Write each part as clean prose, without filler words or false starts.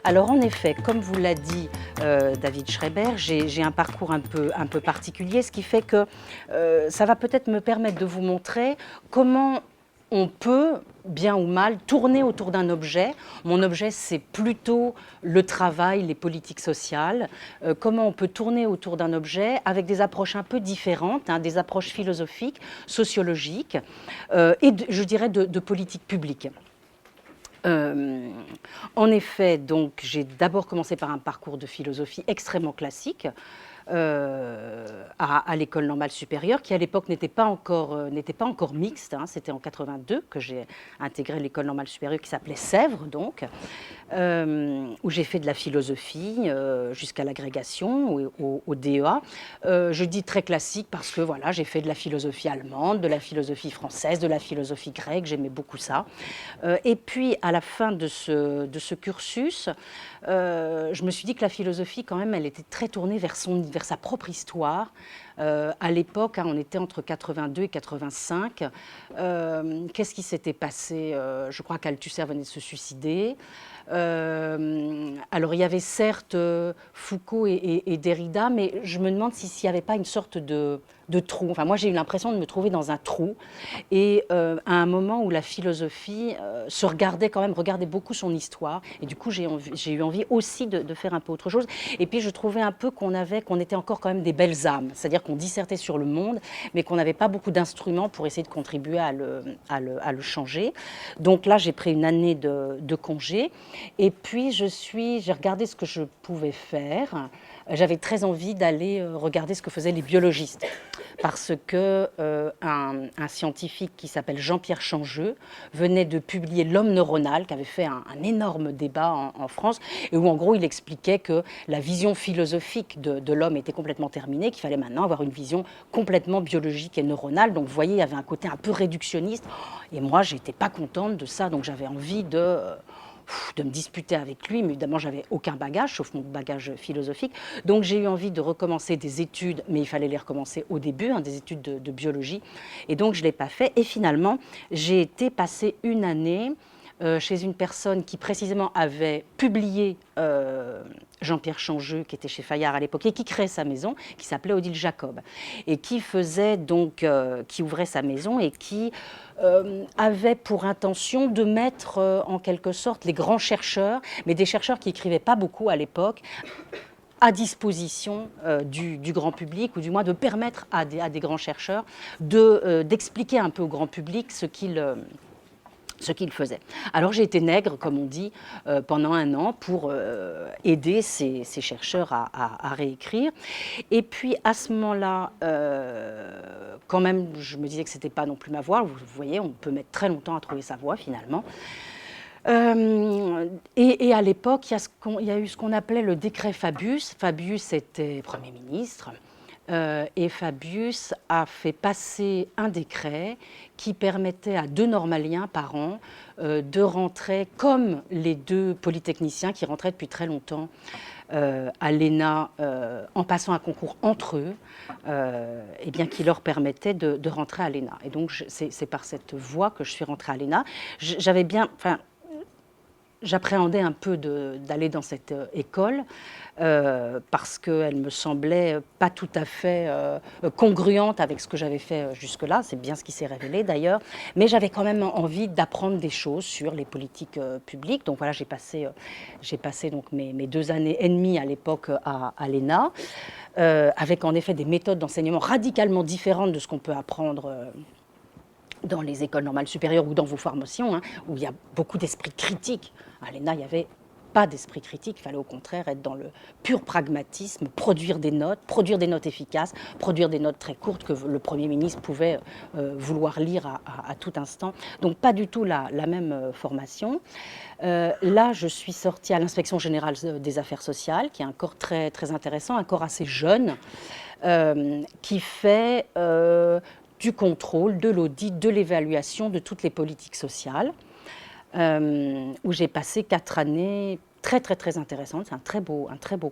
Alors en effet, comme vous l'a dit David Schreiber, j'ai un parcours un peu particulier, ce qui fait que ça va peut-être me permettre de vous montrer comment on peut, bien ou mal, tourner autour d'un objet. Mon objet, c'est plutôt le travail, les politiques sociales. Comment on peut tourner autour d'un objet avec des approches un peu différentes, des approches philosophiques, sociologiques et, je dirais, de politique publique. En effet, donc, j'ai d'abord commencé par un parcours de philosophie extrêmement classique à l'École normale supérieure, qui à l'époque n'était pas encore mixte. C'était en 82 que j'ai intégré l'École normale supérieure qui s'appelait Sèvres, donc, où j'ai fait de la philosophie jusqu'à l'agrégation au DEA. Je dis très classique parce que voilà, j'ai fait de la philosophie allemande, de la philosophie française, de la philosophie grecque, j'aimais beaucoup ça. Et puis, à la fin de ce cursus, je me suis dit que la philosophie, quand même, elle était très tournée vers sa propre histoire. À l'époque, on était entre 82 et 85. Qu'est-ce qui s'était passé? Je crois qu'Althusser venait de se suicider. Alors, il y avait certes Foucault et Derrida, mais je me demande s'il n'y avait pas une sorte de trou. Enfin, moi, j'ai eu l'impression de me trouver dans un trou. Et à un moment où la philosophie regardait beaucoup son histoire. Et du coup, j'ai eu envie aussi de faire un peu autre chose. Et puis, je trouvais un peu qu'on était encore quand même des belles âmes. C'est-à-dire qu'on dissertait sur le monde, mais qu'on n'avait pas beaucoup d'instruments pour essayer de contribuer à le changer. Donc là, j'ai pris une année de congé. Et puis, j'ai regardé ce que je pouvais faire. J'avais très envie d'aller regarder ce que faisaient les biologistes. Parce que un scientifique qui s'appelle Jean-Pierre Changeux venait de publier L'homme neuronal, qui avait fait un énorme débat en France, et où en gros il expliquait que la vision philosophique de l'homme était complètement terminée, qu'il fallait maintenant avoir une vision complètement biologique et neuronale. Donc vous voyez, il y avait un côté un peu réductionniste, et moi j'étais pas contente de ça, donc j'avais envie de me disputer avec lui, mais évidemment, j'avais aucun bagage, sauf mon bagage philosophique. Donc, j'ai eu envie de recommencer des études, mais il fallait les recommencer au début, des études de biologie. Et donc, je ne l'ai pas fait. Et finalement, j'ai été passer une année chez une personne qui, précisément, avait publié Jean-Pierre Changeux, qui était chez Fayard à l'époque, et qui créait sa maison, qui s'appelait Odile Jacob, et qui qui ouvrait sa maison et qui avait pour intention de mettre en quelque sorte les grands chercheurs, mais des chercheurs qui n'écrivaient pas beaucoup à l'époque, à disposition du grand public, ou du moins de permettre à des grands chercheurs d'expliquer un peu au grand public ce qu'il faisait. Alors j'ai été nègre, comme on dit, pendant un an pour aider ces chercheurs à réécrire. Et puis à ce moment-là, quand même, je me disais que ce n'était pas non plus ma voie. Vous voyez, on peut mettre très longtemps à trouver sa voie finalement. Et à l'époque, il y a eu ce qu'on appelait le décret Fabius. Fabius était Premier ministre. Et Fabius a fait passer un décret qui permettait à 2 normaliens par an de rentrer, comme les 2 polytechniciens qui rentraient depuis très longtemps à l'ENA en passant un concours entre eux, et bien, qui leur permettait de rentrer à l'ENA. Et donc, c'est par cette voie que je suis rentrée à l'ENA. J'appréhendais un peu d'aller dans cette école parce qu'elle me semblait pas tout à fait congruente avec ce que j'avais fait jusque-là. C'est bien ce qui s'est révélé d'ailleurs. Mais j'avais quand même envie d'apprendre des choses sur les politiques publiques. Donc voilà, j'ai passé donc mes 2 années et demie à l'époque à l'ENA, avec en effet des méthodes d'enseignement radicalement différentes de ce qu'on peut apprendre dans les écoles normales supérieures ou dans vos formations, où il y a beaucoup d'esprit critique. À l'ENA, il n'y avait pas d'esprit critique, il fallait au contraire être dans le pur pragmatisme, produire des notes efficaces, produire des notes très courtes que le Premier ministre pouvait vouloir lire à tout instant. Donc pas du tout la même formation. Là, je suis sortie à l'Inspection générale des affaires sociales, qui est un corps très, très intéressant, un corps assez jeune, qui fait du contrôle, de l'audit, de l'évaluation de toutes les politiques sociales, où j'ai passé 4 années très très très intéressante, c'est un très beau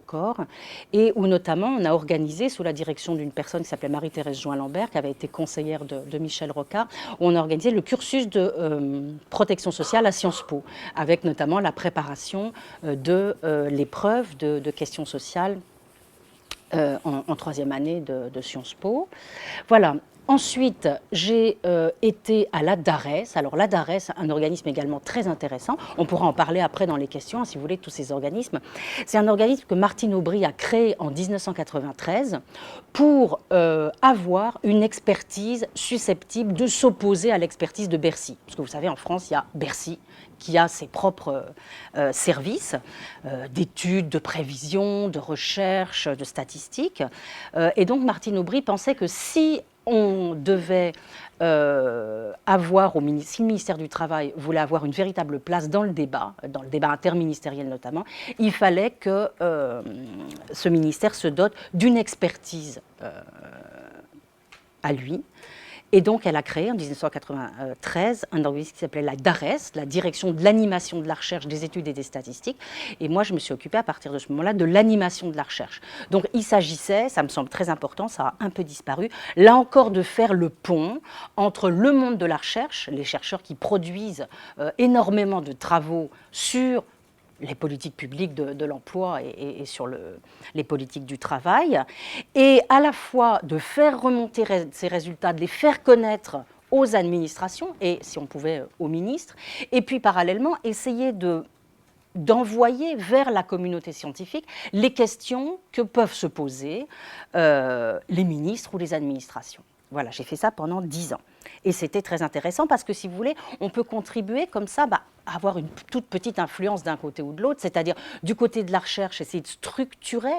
corps, et où notamment on a organisé sous la direction d'une personne qui s'appelait Marie-Thérèse Join-Lambert, qui avait été conseillère de Michel Rocard, où on a organisé le cursus de protection sociale à Sciences Po, avec notamment la préparation de l'épreuve de questions sociales en troisième année de Sciences Po. Voilà. Ensuite, j'ai été à la DARES. Alors la DARES, un organisme également très intéressant. On pourra en parler après dans les questions, hein, si vous voulez, tous ces organismes. C'est un organisme que Martine Aubry a créé en 1993 pour avoir une expertise susceptible de s'opposer à l'expertise de Bercy. Parce que vous savez, en France, il y a Bercy qui a ses propres services d'études, de prévision, de recherche, de statistiques. Et donc Martine Aubry pensait que si on devait avoir, si le ministère du Travail voulait avoir une véritable place dans le débat interministériel notamment, il fallait que ce ministère se dote d'une expertise à lui. Et donc, elle a créé en 1993 un organisme qui s'appelait la DARES, la Direction de l'animation de la recherche, des études et des statistiques. Et moi, je me suis occupée à partir de ce moment-là de l'animation de la recherche. Donc, il s'agissait, ça me semble très important, ça a un peu disparu, là encore de faire le pont entre le monde de la recherche, les chercheurs qui produisent énormément de travaux sur les politiques publiques de l'emploi et sur les politiques du travail, et à la fois de faire remonter ces résultats, de les faire connaître aux administrations, et si on pouvait aux ministres, et puis parallèlement essayer d'envoyer vers la communauté scientifique les questions que peuvent se poser les ministres ou les administrations. Voilà, j'ai fait ça pendant 10 ans. Et c'était très intéressant parce que, si vous voulez, on peut contribuer comme ça à avoir une toute petite influence d'un côté ou de l'autre, c'est-à-dire du côté de la recherche, essayer de structurer,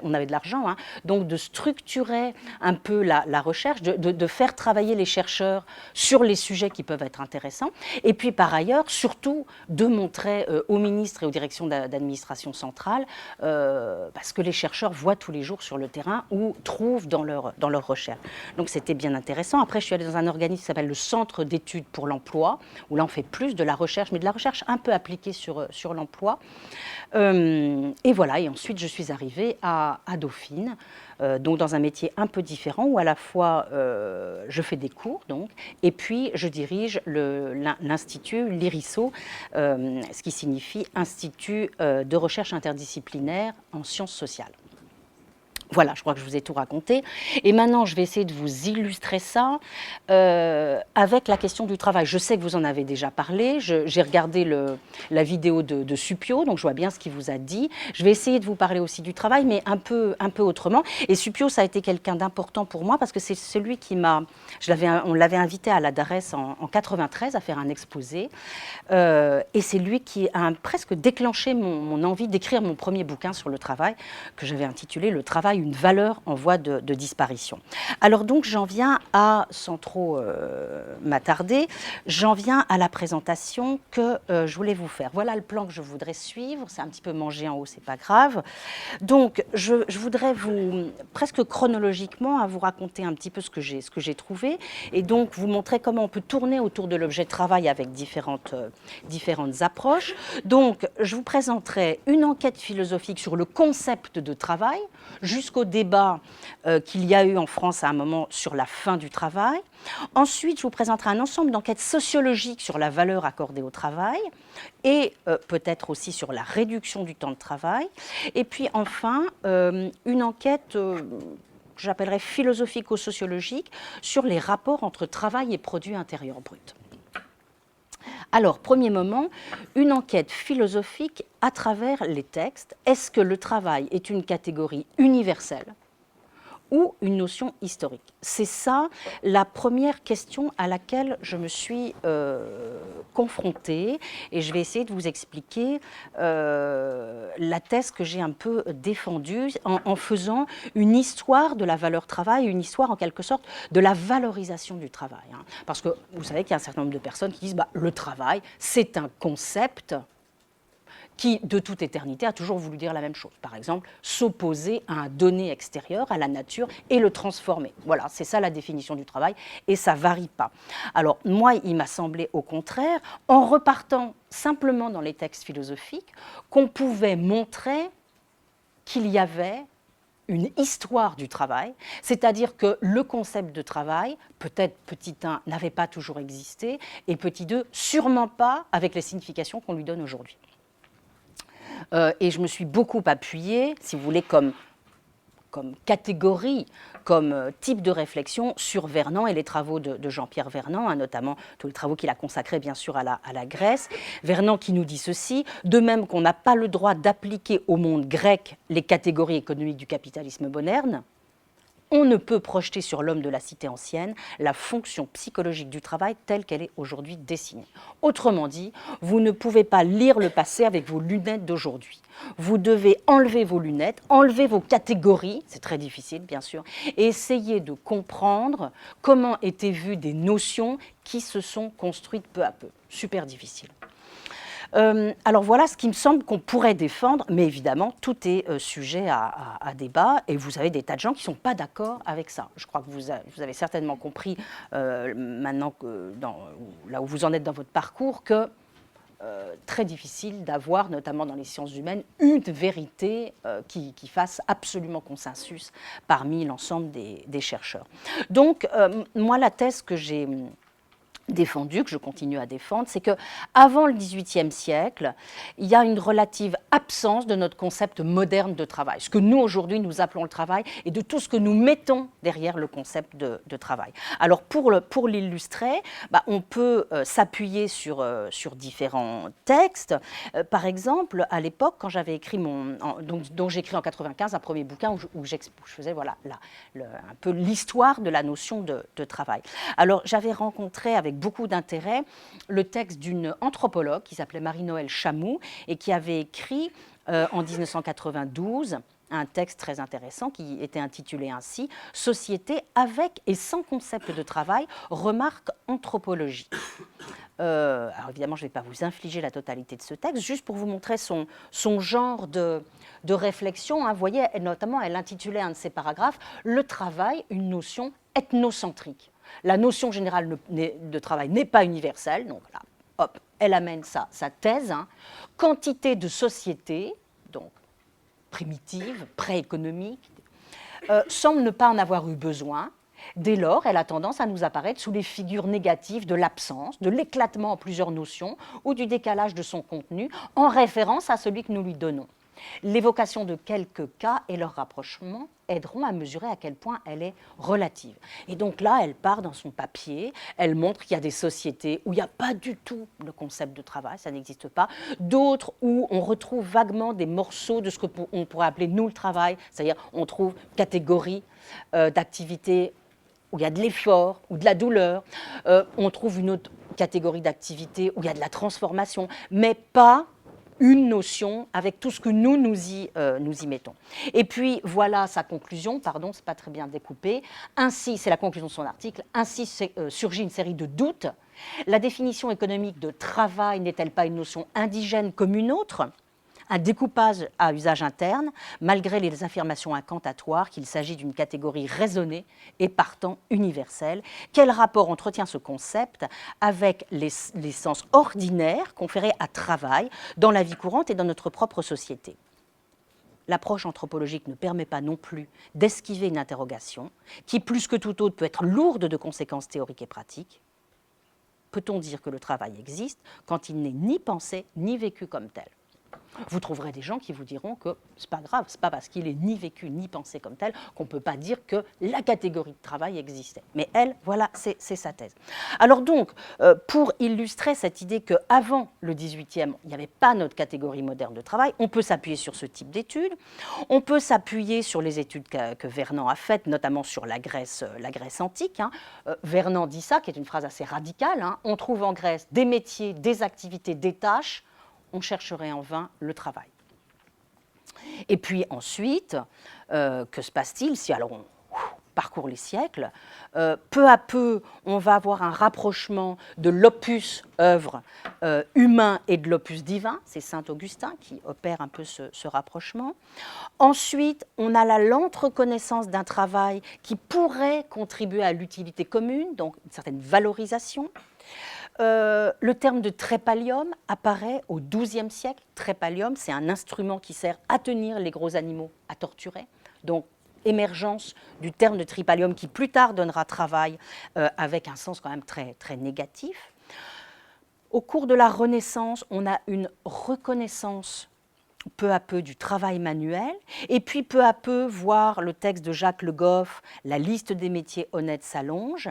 on avait de l'argent, hein, donc de structurer un peu la recherche, de faire travailler les chercheurs sur les sujets qui peuvent être intéressants, et puis par ailleurs, surtout, de montrer aux ministres et aux directions d'administration centrale ce que les chercheurs voient tous les jours sur le terrain ou trouvent dans leur recherche. Donc c'était bien intéressant. Après, je suis allée dans un organisme qui s'appelle le Centre d'études pour l'emploi, où là on fait plus de la recherche, mais de la recherche un peu appliquée sur l'emploi. Et voilà, et ensuite je suis arrivée à Dauphine, donc dans un métier un peu différent, où à la fois je fais des cours, donc, et puis je dirige l'Institut, l'IRISO, ce qui signifie Institut de recherche interdisciplinaire en sciences sociales. Voilà, je crois que je vous ai tout raconté. Et maintenant, je vais essayer de vous illustrer ça avec la question du travail. Je sais que vous en avez déjà parlé. J'ai regardé la vidéo de Suppiot, donc je vois bien ce qu'il vous a dit. Je vais essayer de vous parler aussi du travail, mais un peu autrement. Et Suppiot, ça a été quelqu'un d'important pour moi parce que c'est celui qui on l'avait invité à la DARES en 93 à faire un exposé. Et c'est lui qui a presque déclenché mon envie d'écrire mon premier bouquin sur le travail, que j'avais intitulé « Le travail, une valeur en voie de disparition ». Alors donc j'en viens sans trop m'attarder, j'en viens à la présentation que je voulais vous faire. Voilà le plan que je voudrais suivre, c'est un petit peu mangé en haut, c'est pas grave. Donc je voudrais presque chronologiquement, vous raconter un petit peu ce que j'ai trouvé, et donc vous montrer comment on peut tourner autour de l'objet de travail avec différentes approches. Donc je vous présenterai une enquête philosophique sur le concept de travail, jusqu'au débat qu'il y a eu en France à un moment sur la fin du travail. Ensuite, je vous présenterai un ensemble d'enquêtes sociologiques sur la valeur accordée au travail et peut-être aussi sur la réduction du temps de travail. Et puis enfin, une enquête que j'appellerais philosophico-sociologique sur les rapports entre travail et produit intérieur brut. Alors, premier moment, une enquête philosophique à travers les textes. Est-ce que le travail est une catégorie universelle ou une notion historique? C'est ça la première question à laquelle je me suis confrontée, et je vais essayer de vous expliquer la thèse que j'ai un peu défendue en faisant une histoire de la valeur travail, une histoire en quelque sorte de la valorisation du travail. Hein. Parce que vous savez qu'il y a un certain nombre de personnes qui disent le travail, c'est un concept qui, de toute éternité, a toujours voulu dire la même chose. Par exemple, s'opposer à un donné extérieur, à la nature, et le transformer. Voilà, c'est ça la définition du travail, et ça ne varie pas. Alors, moi, il m'a semblé au contraire, en repartant simplement dans les textes philosophiques, qu'on pouvait montrer qu'il y avait une histoire du travail, c'est-à-dire que le concept de travail, peut-être petit 1, n'avait pas toujours existé, et petit 2, sûrement pas avec les significations qu'on lui donne aujourd'hui. Et je me suis beaucoup appuyée, si vous voulez, comme catégorie, comme type de réflexion sur Vernant et les travaux de Jean-Pierre Vernant, notamment tous les travaux qu'il a consacrés bien sûr à la Grèce. Vernant qui nous dit ceci: de même qu'on n'a pas le droit d'appliquer au monde grec les catégories économiques du capitalisme moderne, on ne peut projeter sur l'homme de la cité ancienne la fonction psychologique du travail telle qu'elle est aujourd'hui dessinée. Autrement dit, vous ne pouvez pas lire le passé avec vos lunettes d'aujourd'hui. Vous devez enlever vos lunettes, enlever vos catégories, c'est très difficile bien sûr, et essayer de comprendre comment étaient vues des notions qui se sont construites peu à peu. Super difficile. Alors voilà ce qui me semble qu'on pourrait défendre, mais évidemment, tout est sujet à débat, et vous avez des tas de gens qui ne sont pas d'accord avec ça. Je crois que vous avez certainement compris, maintenant que là où vous en êtes dans votre parcours, que très difficile d'avoir, notamment dans les sciences humaines, une vérité qui fasse absolument consensus parmi l'ensemble des chercheurs. Donc, moi, la thèse que j'ai défendu, que je continue à défendre, c'est qu'avant le XVIIIe siècle, il y a une relative absence de notre concept moderne de travail, ce que nous, aujourd'hui, nous appelons le travail, et de tout ce que nous mettons derrière le concept de travail. Alors, pour l'illustrer, on peut s'appuyer sur différents textes. Par exemple, à l'époque, quand j'avais écrit dont j'ai écrit en 95 un premier bouquin où je faisais voilà, un peu l'histoire de la notion de travail. Alors, j'avais rencontré avec beaucoup d'intérêt le texte d'une anthropologue qui s'appelait Marie-Noëlle Chamou et qui avait écrit en 1992 un texte très intéressant qui était intitulé ainsi « Société avec et sans concept de travail, remarque anthropologique ». Alors évidemment, je ne vais pas vous infliger la totalité de ce texte, juste pour vous montrer son genre de réflexion. Vous voyez, notamment, elle intitulait un de ses paragraphes « Le travail, une notion ethnocentrique ». La notion générale de travail n'est pas universelle, donc là, hop, elle amène sa thèse. Quantité de sociétés, donc primitive, prééconomique, semble ne pas en avoir eu besoin. Dès lors, elle a tendance à nous apparaître sous les figures négatives de l'absence, de l'éclatement en plusieurs notions ou du décalage de son contenu en référence à celui que nous lui donnons. L'évocation de quelques cas et leur rapprochement aideront à mesurer à quel point elle est relative. Et donc là, elle part dans son papier, elle montre qu'il y a des sociétés où il n'y a pas du tout le concept de travail, ça n'existe pas, d'autres où on retrouve vaguement des morceaux de ce qu'on pourrait appeler nous le travail, c'est-à-dire on trouve catégorie d'activités où il y a de l'effort ou de la douleur, on trouve une autre catégorie d'activités où il y a de la transformation, mais pas une notion avec tout ce que nous y mettons. Et puis voilà sa conclusion, pardon, c'est pas très bien découpé. Ainsi, c'est la conclusion de son article, ainsi surgit une série de doutes. La définition économique de travail n'est-elle pas une notion indigène comme une autre ? Un découpage à usage interne, malgré les affirmations incantatoires qu'il s'agit d'une catégorie raisonnée et partant universelle. Quel rapport entretient ce concept avec les sens ordinaires conférés à travail dans la vie courante et dans notre propre société ? L'approche anthropologique ne permet pas non plus d'esquiver une interrogation qui, plus que tout autre, peut être lourde de conséquences théoriques et pratiques. Peut-on dire que le travail existe quand il n'est ni pensé ni vécu comme tel ? Vous trouverez des gens qui vous diront que ce n'est pas grave, ce n'est pas parce qu'il est ni vécu ni pensé comme tel qu'on ne peut pas dire que la catégorie de travail existait. Mais elle, voilà, c'est sa thèse. Alors donc, pour illustrer cette idée qu'avant le XVIIIe, il n'y avait pas notre catégorie moderne de travail, on peut s'appuyer sur ce type d'études, on peut s'appuyer sur les études que Vernant a faites, notamment sur la Grèce antique. Vernant dit ça, qui est une phrase assez radicale, on trouve en Grèce des métiers, des activités, des tâches, on chercherait en vain le travail. Et puis ensuite, que se passe-t-il si alors parcourt les siècles. Peu à peu, on va avoir un rapprochement de l'opus œuvre humain et de l'opus divin. C'est saint Augustin qui opère un peu ce rapprochement. Ensuite, on a la lente reconnaissance d'un travail qui pourrait contribuer à l'utilité commune, donc une certaine valorisation. Le terme de trépalium apparaît au XIIe siècle. Trépalium, c'est un instrument qui sert à tenir les gros animaux à torturer. Donc, émergence du terme de tripalium qui plus tard donnera travail avec un sens quand même très, très négatif. Au cours de la Renaissance, on a une reconnaissance peu à peu du travail manuel, et puis peu à peu voir le texte de Jacques Le Goff, la liste des métiers honnêtes s'allonge,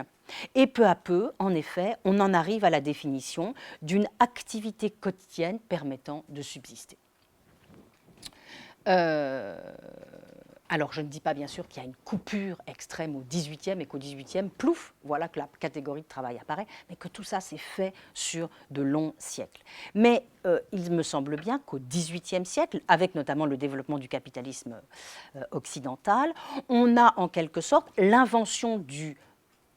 et peu à peu, en effet, on en arrive à la définition d'une activité quotidienne permettant de subsister. Alors, je ne dis pas bien sûr qu'il y a une coupure extrême au XVIIIe et qu'au XVIIIe, plouf, voilà que la catégorie de travail apparaît, mais que tout ça s'est fait sur de longs siècles. Mais il me semble bien qu'au XVIIIe siècle, avec notamment le développement du capitalisme occidental, on a en quelque sorte l'invention du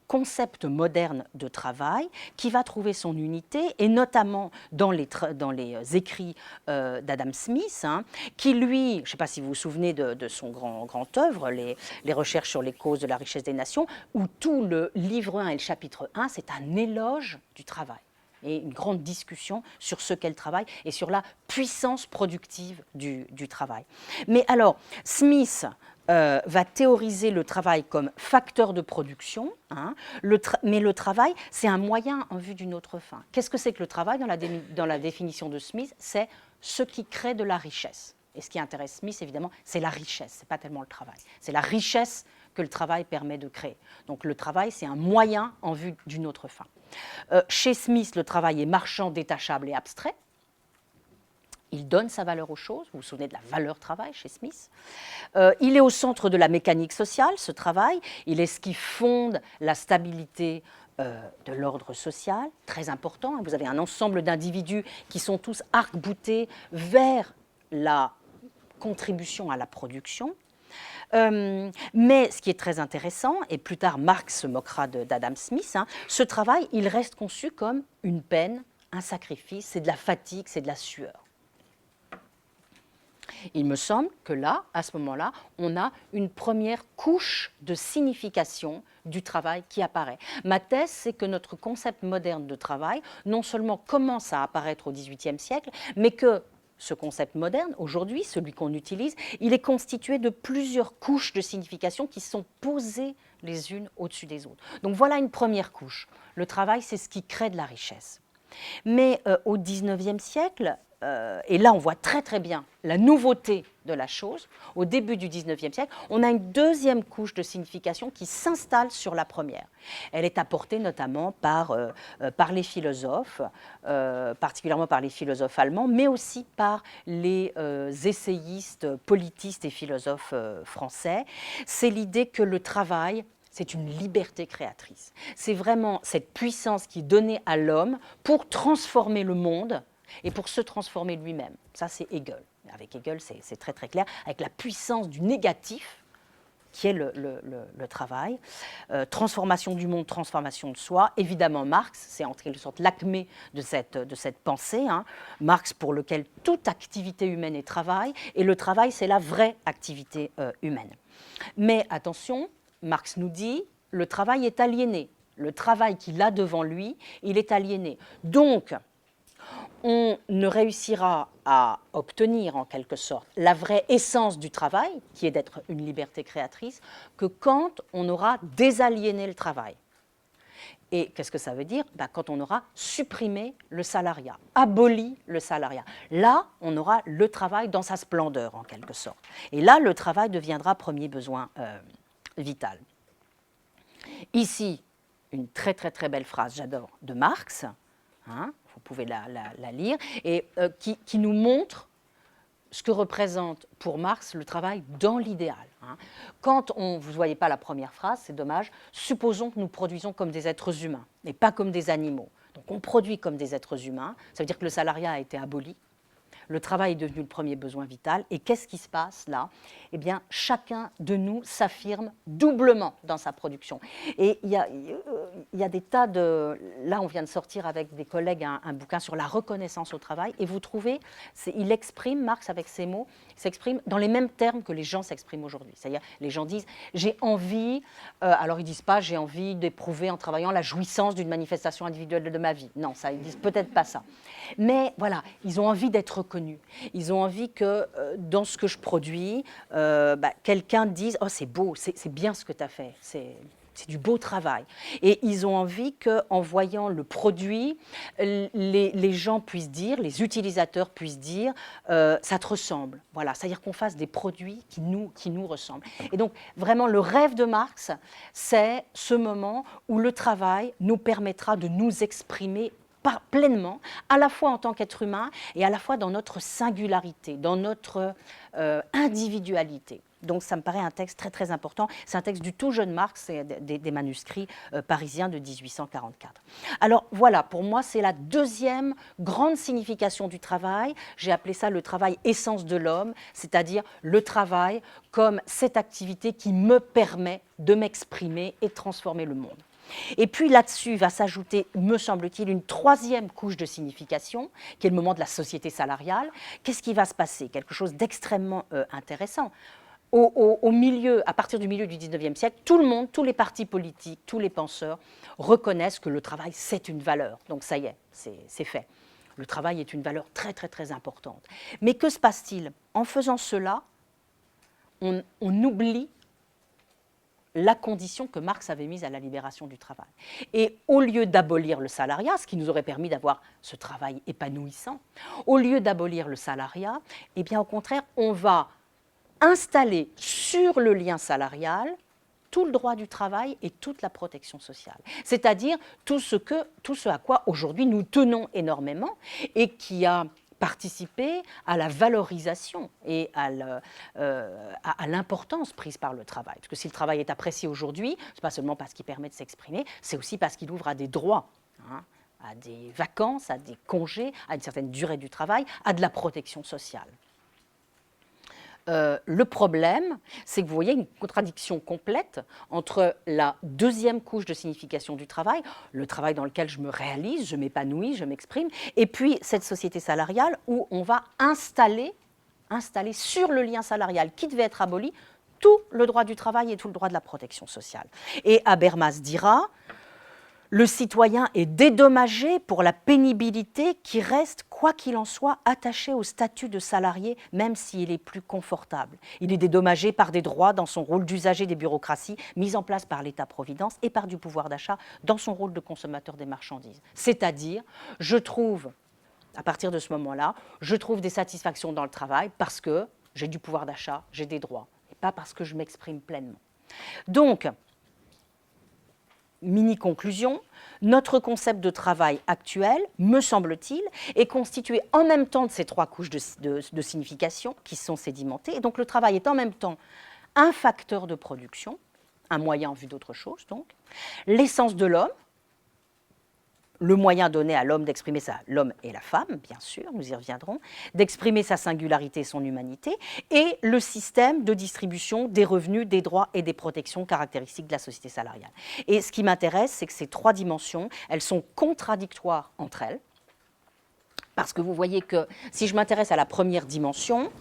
concept moderne de travail qui va trouver son unité, et notamment dans les écrits d'Adam Smith, qui lui, je ne sais pas si vous vous souvenez de son grand œuvre, les recherches sur les causes de la richesse des nations, où tout le livre 1 et le chapitre 1, c'est un éloge du travail et une grande discussion sur ce qu'est le travail et sur la puissance productive du travail. Mais alors, Smith va théoriser le travail comme facteur de production, mais le travail, c'est un moyen en vue d'une autre fin. Qu'est-ce que c'est que le travail dans la définition de Smith? C'est ce qui crée de la richesse. Et ce qui intéresse Smith, évidemment, c'est la richesse, ce n'est pas tellement le travail. C'est la richesse que le travail permet de créer. Donc le travail, c'est un moyen en vue d'une autre fin. Chez Smith, le travail est marchand, détachable et abstrait. Il donne sa valeur aux choses. Vous vous souvenez de la valeur travail chez Smith. Il est au centre de la mécanique sociale, ce travail. Il est ce qui fonde la stabilité de l'ordre social, très important. Vous avez un ensemble d'individus qui sont tous arc-boutés vers la contribution à la production. Mais ce qui est très intéressant, et plus tard Marx se moquera d'Adam Smith, ce travail, il reste conçu comme une peine, un sacrifice, c'est de la fatigue, c'est de la sueur. Il me semble que là, à ce moment-là, on a une première couche de signification du travail qui apparaît. Ma thèse, c'est que notre concept moderne de travail, non seulement commence à apparaître au XVIIIe siècle, mais que ce concept moderne, aujourd'hui, celui qu'on utilise, il est constitué de plusieurs couches de signification qui sont posées les unes au-dessus des autres. Donc voilà une première couche. Le travail, c'est ce qui crée de la richesse. Mais au XIXe siècle, et là on voit très très bien la nouveauté de la chose, au début du XIXe siècle, on a une deuxième couche de signification qui s'installe sur la première. Elle est apportée notamment par les philosophes, particulièrement par les philosophes allemands, mais aussi par les essayistes, politistes et philosophes français. C'est l'idée que le travail, c'est une liberté créatrice. C'est vraiment cette puissance qui est donnée à l'homme pour transformer le monde et pour se transformer lui-même. Ça, c'est Hegel. Avec Hegel, c'est très très clair, avec la puissance du négatif, qui est le travail. Transformation du monde, transformation de soi. Évidemment, Marx, c'est en quelque sorte l'acmé de cette pensée. Marx, pour lequel toute activité humaine est travail, et le travail, c'est la vraie activité humaine. Mais attention, Marx nous dit, le travail est aliéné. Le travail qu'il a devant lui, il est aliéné. Donc, on ne réussira à obtenir, en quelque sorte, la vraie essence du travail, qui est d'être une liberté créatrice, que quand on aura désaliéné le travail. Et qu'est-ce que ça veut dire? Quand on aura supprimé le salariat, aboli le salariat. Là, on aura le travail dans sa splendeur, en quelque sorte. Et là, le travail deviendra premier besoin vital. Ici, une très très très belle phrase, j'adore, de Marx, vous pouvez la lire, et qui nous montre ce que représente pour Marx le travail dans l'idéal. Quand vous ne voyez pas la première phrase, c'est dommage, supposons que nous produisons comme des êtres humains, et pas comme des animaux. Donc on produit comme des êtres humains, ça veut dire que le salariat a été aboli, Le travail est devenu le premier besoin vital. Et qu'est-ce qui se passe là? Eh bien, chacun de nous s'affirme doublement dans sa production. Et il y a des tas de... Là, on vient de sortir avec des collègues un bouquin sur la reconnaissance au travail. Et vous trouvez, il exprime, Marx avec ses mots, s'exprime dans les mêmes termes que les gens s'expriment aujourd'hui. C'est-à-dire, les gens disent, j'ai envie, alors ils ne disent pas, j'ai envie d'éprouver en travaillant la jouissance d'une manifestation individuelle de ma vie. Non, ça, ils ne disent peut-être pas ça. Mais voilà, ils ont envie d'être reconnus. Ils ont envie que dans ce que je produis, quelqu'un dise, oh c'est beau, c'est bien ce que tu as fait, c'est du beau travail. Et ils ont envie qu'en voyant le produit, les gens puissent dire, les utilisateurs puissent dire, ça te ressemble. Voilà, c'est-à-dire qu'on fasse des produits qui nous ressemblent. Et donc, vraiment, le rêve de Marx, c'est ce moment où le travail nous permettra de nous exprimer pleinement, à la fois en tant qu'être humain et à la fois dans notre singularité, dans notre individualité. Donc ça me paraît un texte très très important. C'est un texte du tout jeune Marx, c'est des manuscrits parisiens de 1844. Alors voilà, pour moi c'est la deuxième grande signification du travail. J'ai appelé ça le travail essence de l'homme, c'est-à-dire le travail comme cette activité qui me permet de m'exprimer et de transformer le monde. Et puis là-dessus va s'ajouter, me semble-t-il, une troisième couche de signification, qui est le moment de la société salariale. Qu'est-ce qui va se passer? Quelque chose d'extrêmement intéressant. Au milieu, à partir du milieu du 19e siècle, tout le monde, tous les partis politiques, tous les penseurs reconnaissent que le travail, c'est une valeur. Donc ça y est, c'est fait. Le travail est une valeur très, très, très importante. Mais que se passe-t-il? En faisant cela, on oublie la condition que Marx avait mise à la libération du travail. Et au lieu d'abolir le salariat, ce qui nous aurait permis d'avoir ce travail épanouissant, au lieu d'abolir le salariat, eh bien au contraire, on va installer sur le lien salarial tout le droit du travail et toute la protection sociale. C'est-à-dire tout ce à quoi aujourd'hui nous tenons énormément et qui a participer à la valorisation et à l'importance prise par le travail. Parce que si le travail est apprécié aujourd'hui, ce n'est pas seulement parce qu'il permet de s'exprimer, c'est aussi parce qu'il ouvre à des droits, à des vacances, à des congés, à une certaine durée du travail, à de la protection sociale. Le problème, c'est que vous voyez une contradiction complète entre la deuxième couche de signification du travail, le travail dans lequel je me réalise, je m'épanouis, je m'exprime, et puis cette société salariale où on va installer sur le lien salarial qui devait être aboli tout le droit du travail et tout le droit de la protection sociale. Et Habermas dira: le citoyen est dédommagé pour la pénibilité qui reste, quoi qu'il en soit, attachée au statut de salarié, même s'il est plus confortable. Il est dédommagé par des droits dans son rôle d'usager des bureaucraties mises en place par l'État-providence et par du pouvoir d'achat dans son rôle de consommateur des marchandises. C'est-à-dire, je trouve, à partir de ce moment-là, je trouve des satisfactions dans le travail parce que j'ai du pouvoir d'achat, j'ai des droits, et pas parce que je m'exprime pleinement. Donc, mini-conclusion, notre concept de travail actuel, me semble-t-il, est constitué en même temps de ces trois couches de signification qui sont sédimentées. Et donc le travail est en même temps un facteur de production, un moyen en vue d'autre chose, donc, l'essence de l'homme, le moyen donné à l'homme d'exprimer l'homme et la femme, bien sûr, nous y reviendrons, d'exprimer sa singularité et son humanité, et le système de distribution des revenus, des droits et des protections caractéristiques de la société salariale. Et ce qui m'intéresse, c'est que ces trois dimensions, elles sont contradictoires entre elles, parce que vous voyez que si je m'intéresse à la première dimension,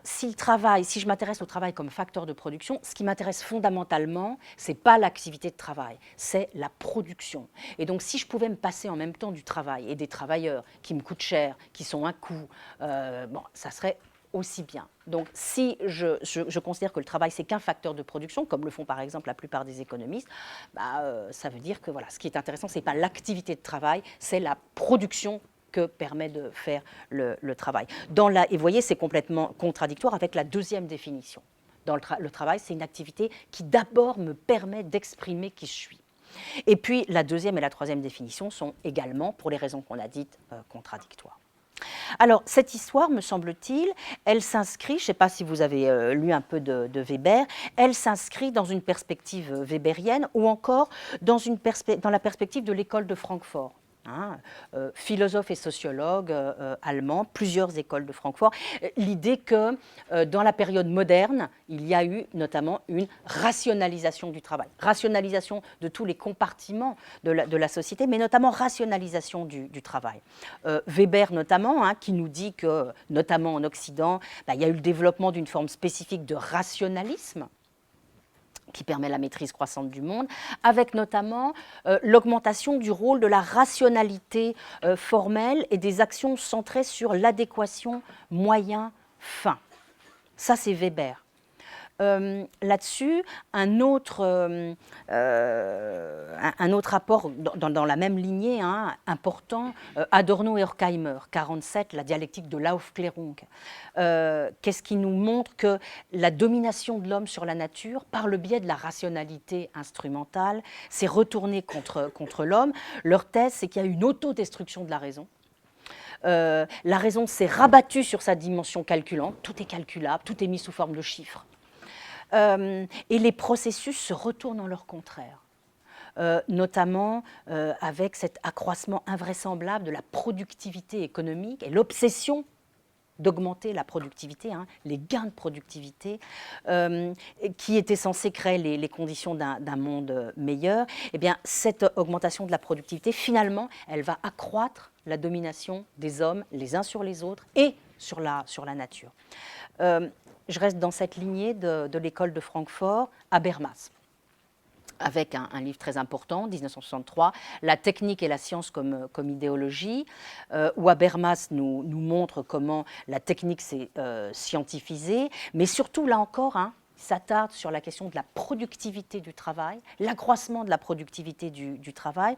si je m'intéresse au travail comme facteur de production, ce qui m'intéresse fondamentalement, ce n'est pas l'activité de travail, c'est la production. Et donc, si je pouvais me passer en même temps du travail et des travailleurs qui me coûtent cher, qui sont un coût, ça serait aussi bien. Donc, si je considère que le travail, c'est qu'un facteur de production, comme le font par exemple la plupart des économistes, ça veut dire que voilà, ce qui est intéressant, ce n'est pas l'activité de travail, c'est la production que permet de faire le travail. Et vous voyez, c'est complètement contradictoire avec la deuxième définition. Le travail, c'est une activité qui d'abord me permet d'exprimer qui je suis. Et puis, la deuxième et la troisième définition sont également, pour les raisons qu'on a dites, contradictoires. Alors, cette histoire, me semble-t-il, elle s'inscrit, je ne sais pas si vous avez lu un peu de Weber, elle s'inscrit dans une perspective weberienne ou encore dans la perspective de l'école de Francfort. philosophe et sociologue allemand, plusieurs écoles de Francfort, l'idée que dans la période moderne, il y a eu notamment une rationalisation du travail, rationalisation de tous les compartiments de la société, mais notamment rationalisation du travail. Weber notamment, qui nous dit que, notamment en Occident, il y a eu le développement d'une forme spécifique de rationalisme, qui permet la maîtrise croissante du monde, avec notamment l'augmentation du rôle de la rationalité formelle et des actions centrées sur l'adéquation moyen-fin. Ça, c'est Weber. Là-dessus, un autre apport dans la même lignée important, Adorno et Horkheimer, 1947, la dialectique de l'Aufklärung. Qu'est-ce qui nous montre que la domination de l'homme sur la nature, par le biais de la rationalité instrumentale, s'est retournée contre l'homme. Leur thèse, c'est qu'il y a une autodestruction de la raison. La raison s'est rabattue sur sa dimension calculante, tout est calculable, tout est mis sous forme de chiffres. Et les processus se retournent en leur contraire, notamment avec cet accroissement invraisemblable de la productivité économique et l'obsession d'augmenter la productivité, les gains de productivité, qui étaient censés créer les conditions d'un monde meilleur. Eh bien, cette augmentation de la productivité, finalement, elle va accroître la domination des hommes les uns sur les autres et sur la nature. Je reste dans cette lignée de l'école de Francfort, Habermas, avec un livre très important, 1963, La technique et la science comme idéologie, où Habermas nous montre comment la technique s'est scientifisée, mais surtout, là encore, s'attarde sur la question de la productivité du travail, l'accroissement de la productivité du travail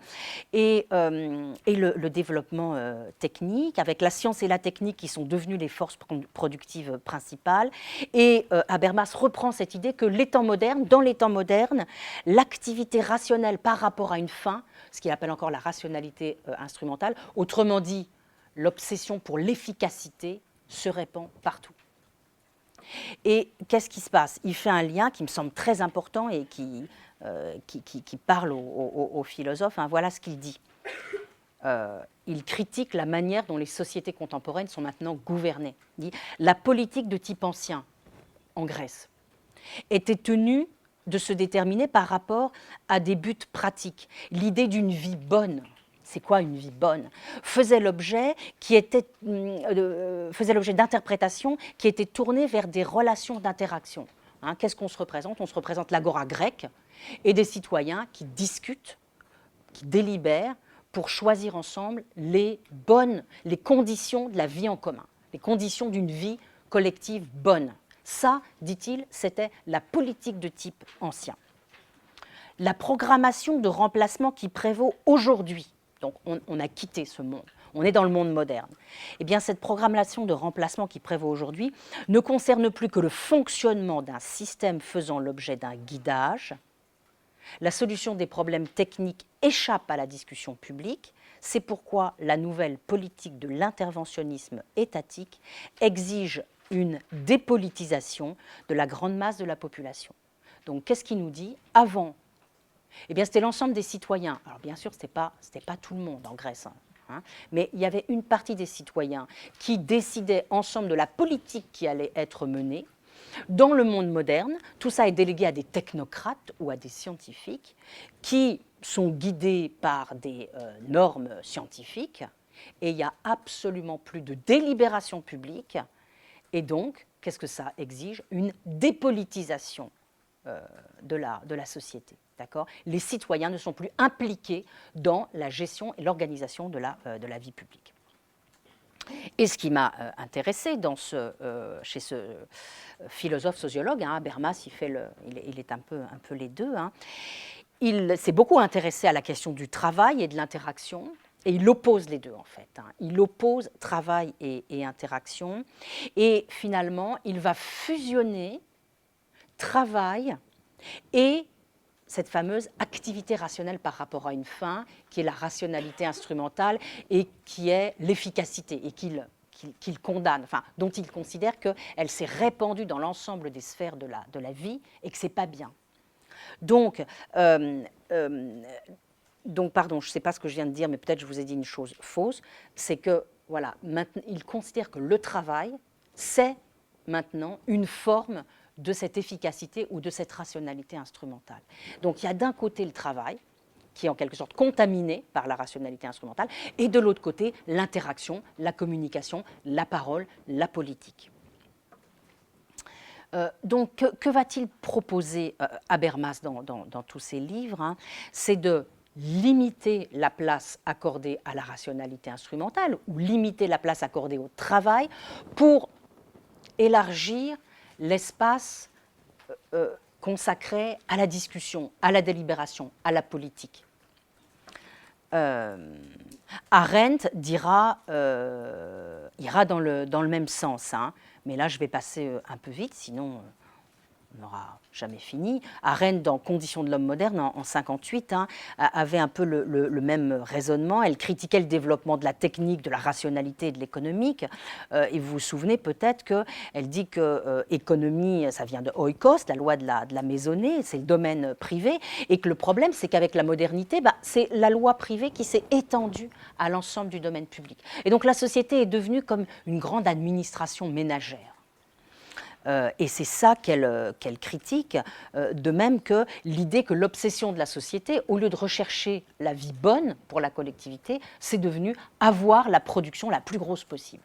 et le développement technique, avec la science et la technique qui sont devenues les forces productives principales. Et Habermas reprend cette idée que dans les temps modernes, l'activité rationnelle par rapport à une fin, ce qu'il appelle encore la rationalité instrumentale, autrement dit, l'obsession pour l'efficacité, se répand partout. Et qu'est-ce qui se passe? Il fait un lien qui me semble très important et qui parle aux philosophes. Voilà ce qu'il dit. Il critique la manière dont les sociétés contemporaines sont maintenant gouvernées. Il dit, la politique de type ancien, en Grèce, était tenue de se déterminer par rapport à des buts pratiques. L'idée d'une vie bonne. C'est quoi une vie bonne? Faisait l'objet d'interprétations qui étaient tournées vers des relations d'interaction. Qu'est-ce qu'on se représente? On se représente l'agora grecque et des citoyens qui discutent, qui délibèrent pour choisir ensemble les conditions de la vie en commun, les conditions d'une vie collective bonne. Ça, dit-il, c'était la politique de type ancien. La programmation de remplacement qui prévaut aujourd'hui, donc on a quitté ce monde, on est dans le monde moderne. Eh bien, cette programmation de remplacement qui prévaut aujourd'hui ne concerne plus que le fonctionnement d'un système faisant l'objet d'un guidage. La solution des problèmes techniques échappe à la discussion publique. C'est pourquoi la nouvelle politique de l'interventionnisme étatique exige une dépolitisation de la grande masse de la population. Donc, qu'est-ce qu'il nous dit? Avant, eh bien, c'était l'ensemble des citoyens. Alors, bien sûr, ce n'était pas tout le monde en Grèce, mais il y avait une partie des citoyens qui décidaient ensemble de la politique qui allait être menée. Dans le monde moderne, tout ça est délégué à des technocrates ou à des scientifiques qui sont guidés par des normes scientifiques et il n'y a absolument plus de délibération publique. Et donc, qu'est-ce que ça exige? Une dépolitisation de la société. D'accord? Les citoyens ne sont plus impliqués dans la gestion et l'organisation de la vie publique. Et ce qui m'a intéressé chez ce philosophe sociologue, Habermas, il est un peu les deux, il s'est beaucoup intéressé à la question du travail et de l'interaction, et il oppose les deux en fait. Il oppose travail et interaction, et finalement, il va fusionner travail et cette fameuse activité rationnelle par rapport à une fin, qui est la rationalité instrumentale et qui est l'efficacité, et qu'il condamne, dont il considère qu'elle s'est répandue dans l'ensemble des sphères de la vie et que ce n'est pas bien. Donc, donc, pardon, je ne sais pas ce que je viens de dire, mais peut-être je vous ai dit une chose fausse, c'est que, voilà, maintenant, il considère que le travail, c'est maintenant une forme de cette efficacité ou de cette rationalité instrumentale. Donc, il y a d'un côté le travail, qui est en quelque sorte contaminé par la rationalité instrumentale, et de l'autre côté, l'interaction, la communication, la parole, la politique. Donc, que va-t-il proposer Habermas dans tous ses livres, hein? C'est de limiter la place accordée à la rationalité instrumentale ou limiter la place accordée au travail pour élargir l'espace consacré à la discussion, à la délibération, à la politique. Arendt ira dans le même sens, hein, mais là je vais passer un peu vite, sinon on n'aura jamais fini. Arendt, dans Conditions de l'homme moderne, en 1958, hein, avait un peu le même raisonnement. Elle critiquait le développement de la technique, de la rationalité et de l'économique. Et vous vous souvenez peut-être qu'elle dit que économie, ça vient de oikos, la loi de la maisonnée, c'est le domaine privé, et que le problème, c'est qu'avec la modernité, c'est la loi privée qui s'est étendue à l'ensemble du domaine public. Et donc la société est devenue comme une grande administration ménagère. Et c'est ça qu'elle critique, de même que l'idée que l'obsession de la société, au lieu de rechercher la vie bonne pour la collectivité, c'est devenu avoir la production la plus grosse possible.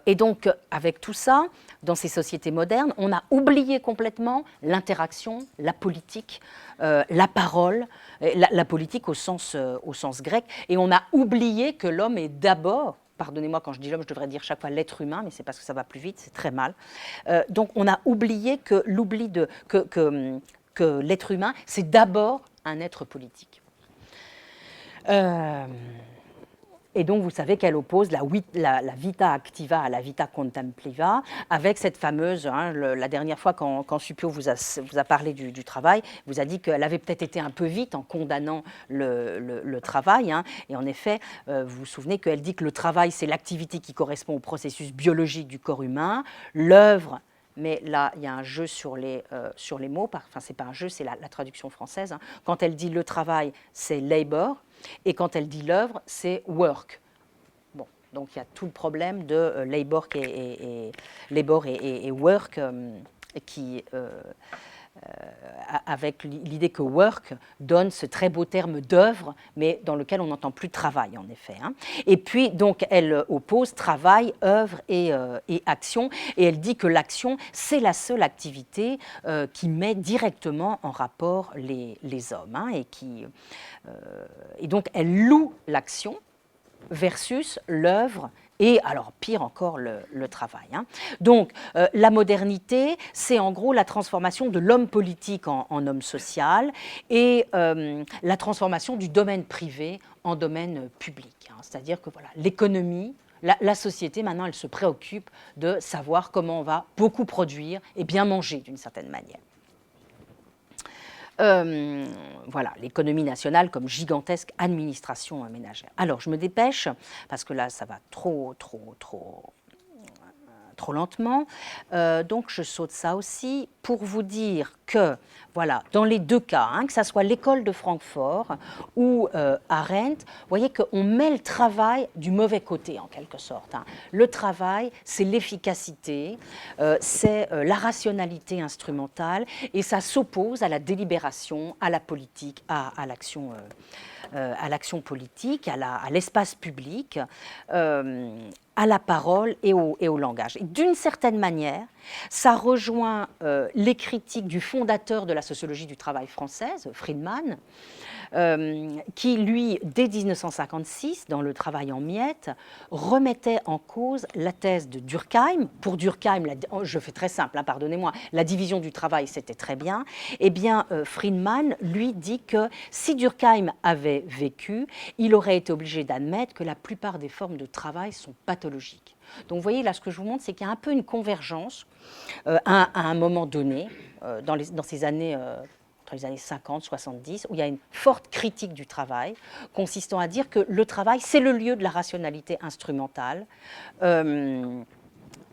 Et donc, avec tout ça, dans ces sociétés modernes, on a oublié complètement l'interaction, la politique, la parole, la politique au sens grec, et on a oublié que l'homme est d'abord, pardonnez-moi quand je dis l'homme, je devrais dire chaque fois l'être humain, mais c'est parce que ça va plus vite, c'est très mal. Donc on a oublié que l'être humain, c'est d'abord un être politique. Et donc, vous savez qu'elle oppose la vita activa à la vita contempliva, avec cette fameuse, hein, la dernière fois quand Suppiot vous a parlé du travail, vous a dit qu'elle avait peut-être été un peu vite en condamnant le travail. Hein, et en effet, vous vous souvenez qu'elle dit que le travail, c'est l'activité qui correspond au processus biologique du corps humain, l'œuvre. Mais là, il y a un jeu sur les mots. Enfin, ce n'est pas un jeu, c'est la traduction française. Hein. Quand elle dit le travail, c'est labor. Et quand elle dit l'œuvre, c'est work. Bon, donc il y a tout le problème de labor et work qui, avec l'idée que work donne ce très beau terme d'œuvre, mais dans lequel on n'entend plus travail, en effet. Hein. Et puis, donc, elle oppose travail, œuvre et action, et elle dit que l'action, c'est la seule activité qui met directement en rapport les hommes, hein, et donc, elle loue l'action versus l'œuvre et, alors pire encore, le travail. Hein. Donc, la modernité, c'est en gros la transformation de l'homme politique en homme social et la transformation du domaine privé en domaine public. Hein. C'est-à-dire que voilà, l'économie, la société, maintenant, elle se préoccupe de savoir comment on va beaucoup produire et bien manger d'une certaine manière. Voilà, l'économie nationale comme gigantesque administration ménagère. Alors, je me dépêche, parce que là, ça va trop lentement. Donc, je saute ça aussi pour vous dire que, voilà, dans les deux cas, hein, que ce soit l'école de Francfort ou Arendt, vous voyez qu'on met le travail du mauvais côté, en quelque sorte. Hein. Le travail, c'est l'efficacité, c'est la rationalité instrumentale, et ça s'oppose à la délibération, à la politique, à l'action politique, à l'espace public, à la parole et au langage. Et d'une certaine manière, ça rejoint les critiques du fondateur de la sociologie du travail française, Friedman, qui, lui, dès 1956, dans Le travail en miettes, remettait en cause la thèse de Durkheim. Pour Durkheim, je fais très simple, hein, pardonnez-moi, la division du travail, c'était très bien. Eh bien, Friedman, lui, dit que si Durkheim avait vécu, il aurait été obligé d'admettre que la plupart des formes de travail sont pathologiques. Donc, vous voyez, là, ce que je vous montre, c'est qu'il y a un peu une convergence à un moment donné, dans ces années... entre les années 50, 70, où il y a une forte critique du travail, consistant à dire que le travail, c'est le lieu de la rationalité instrumentale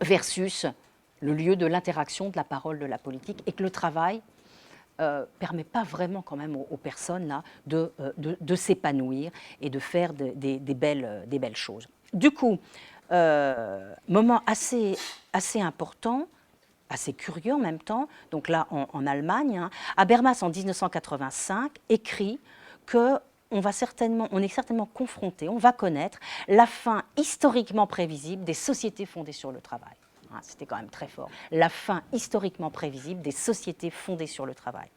versus le lieu de l'interaction de la parole, de la politique, et que le travail permet pas vraiment quand même aux personnes là, de s'épanouir et de faire des belles choses. Du coup, moment assez important, assez curieux en même temps, donc là en Allemagne, hein, Habermas en 1985 écrit que on est certainement confronté, on va connaître la fin historiquement prévisible des sociétés fondées sur le travail. Hein, c'était quand même très fort. La fin historiquement prévisible des sociétés fondées sur le travail.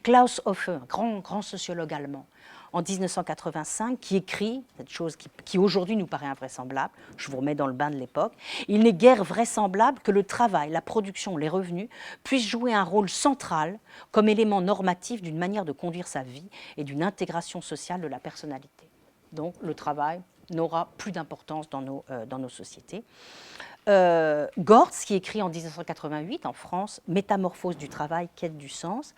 Klaus Hofe, un grand sociologue allemand, en 1985, qui écrit cette chose qui aujourd'hui nous paraît invraisemblable, je vous remets dans le bain de l'époque, il n'est guère vraisemblable que le travail, la production, les revenus puissent jouer un rôle central comme élément normatif d'une manière de conduire sa vie et d'une intégration sociale de la personnalité. Donc le travail n'aura plus d'importance dans nos sociétés. Gortz, qui écrit en 1988 en France « Métamorphose du travail, quête du sens ».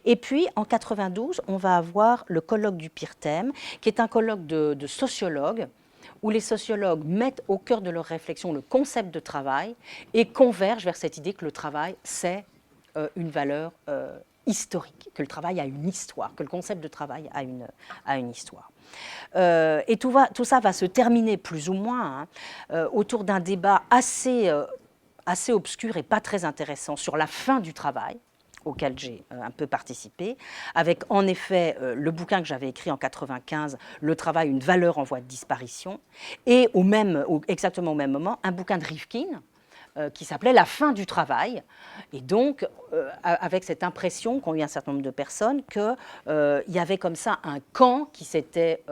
Et puis en 1992, on va avoir le colloque du pire thème, qui est un colloque de sociologues, où les sociologues mettent au cœur de leur réflexion le concept de travail et convergent vers cette idée que le travail, c'est une valeur historique, que le travail a une histoire, que le concept de travail a une histoire. Et tout ça va se terminer plus ou moins autour d'un débat assez obscur et pas très intéressant sur la fin du travail, auquel j'ai un peu participé, avec en effet le bouquin que j'avais écrit en 1995, Le travail, une valeur en voie de disparition, et exactement au même moment, un bouquin de Rifkin, qui s'appelait La fin du travail, et donc avec cette impression qu'ont eu un certain nombre de personnes qu'il y avait comme ça un camp qui s'était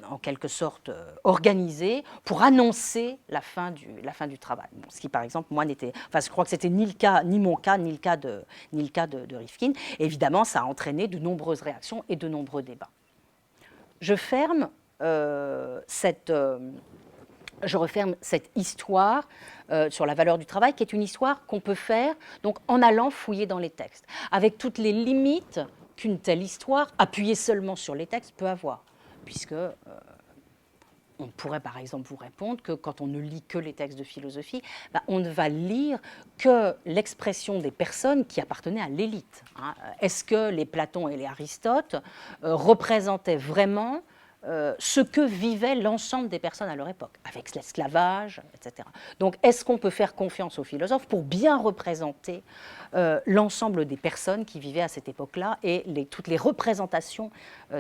en quelque sorte organisé pour annoncer la fin du travail. Bon, ce qui, par exemple, moi, je crois que c'était ni mon cas, ni le cas de Rifkin. Et évidemment, ça a entraîné de nombreuses réactions et de nombreux débats. Je referme cette histoire sur la valeur du travail, qui est une histoire qu'on peut faire donc, en allant fouiller dans les textes, avec toutes les limites qu'une telle histoire, appuyée seulement sur les textes, peut avoir. Puisque on pourrait par exemple vous répondre que quand on ne lit que les textes de philosophie, on ne va lire que l'expression des personnes qui appartenaient à l'élite. Hein. Est-ce que les Platon et les Aristote représentaient vraiment ce que vivaient l'ensemble des personnes à leur époque, avec l'esclavage, etc. Donc, est-ce qu'on peut faire confiance aux philosophes pour bien représenter l'ensemble des personnes qui vivaient à cette époque-là et toutes les représentations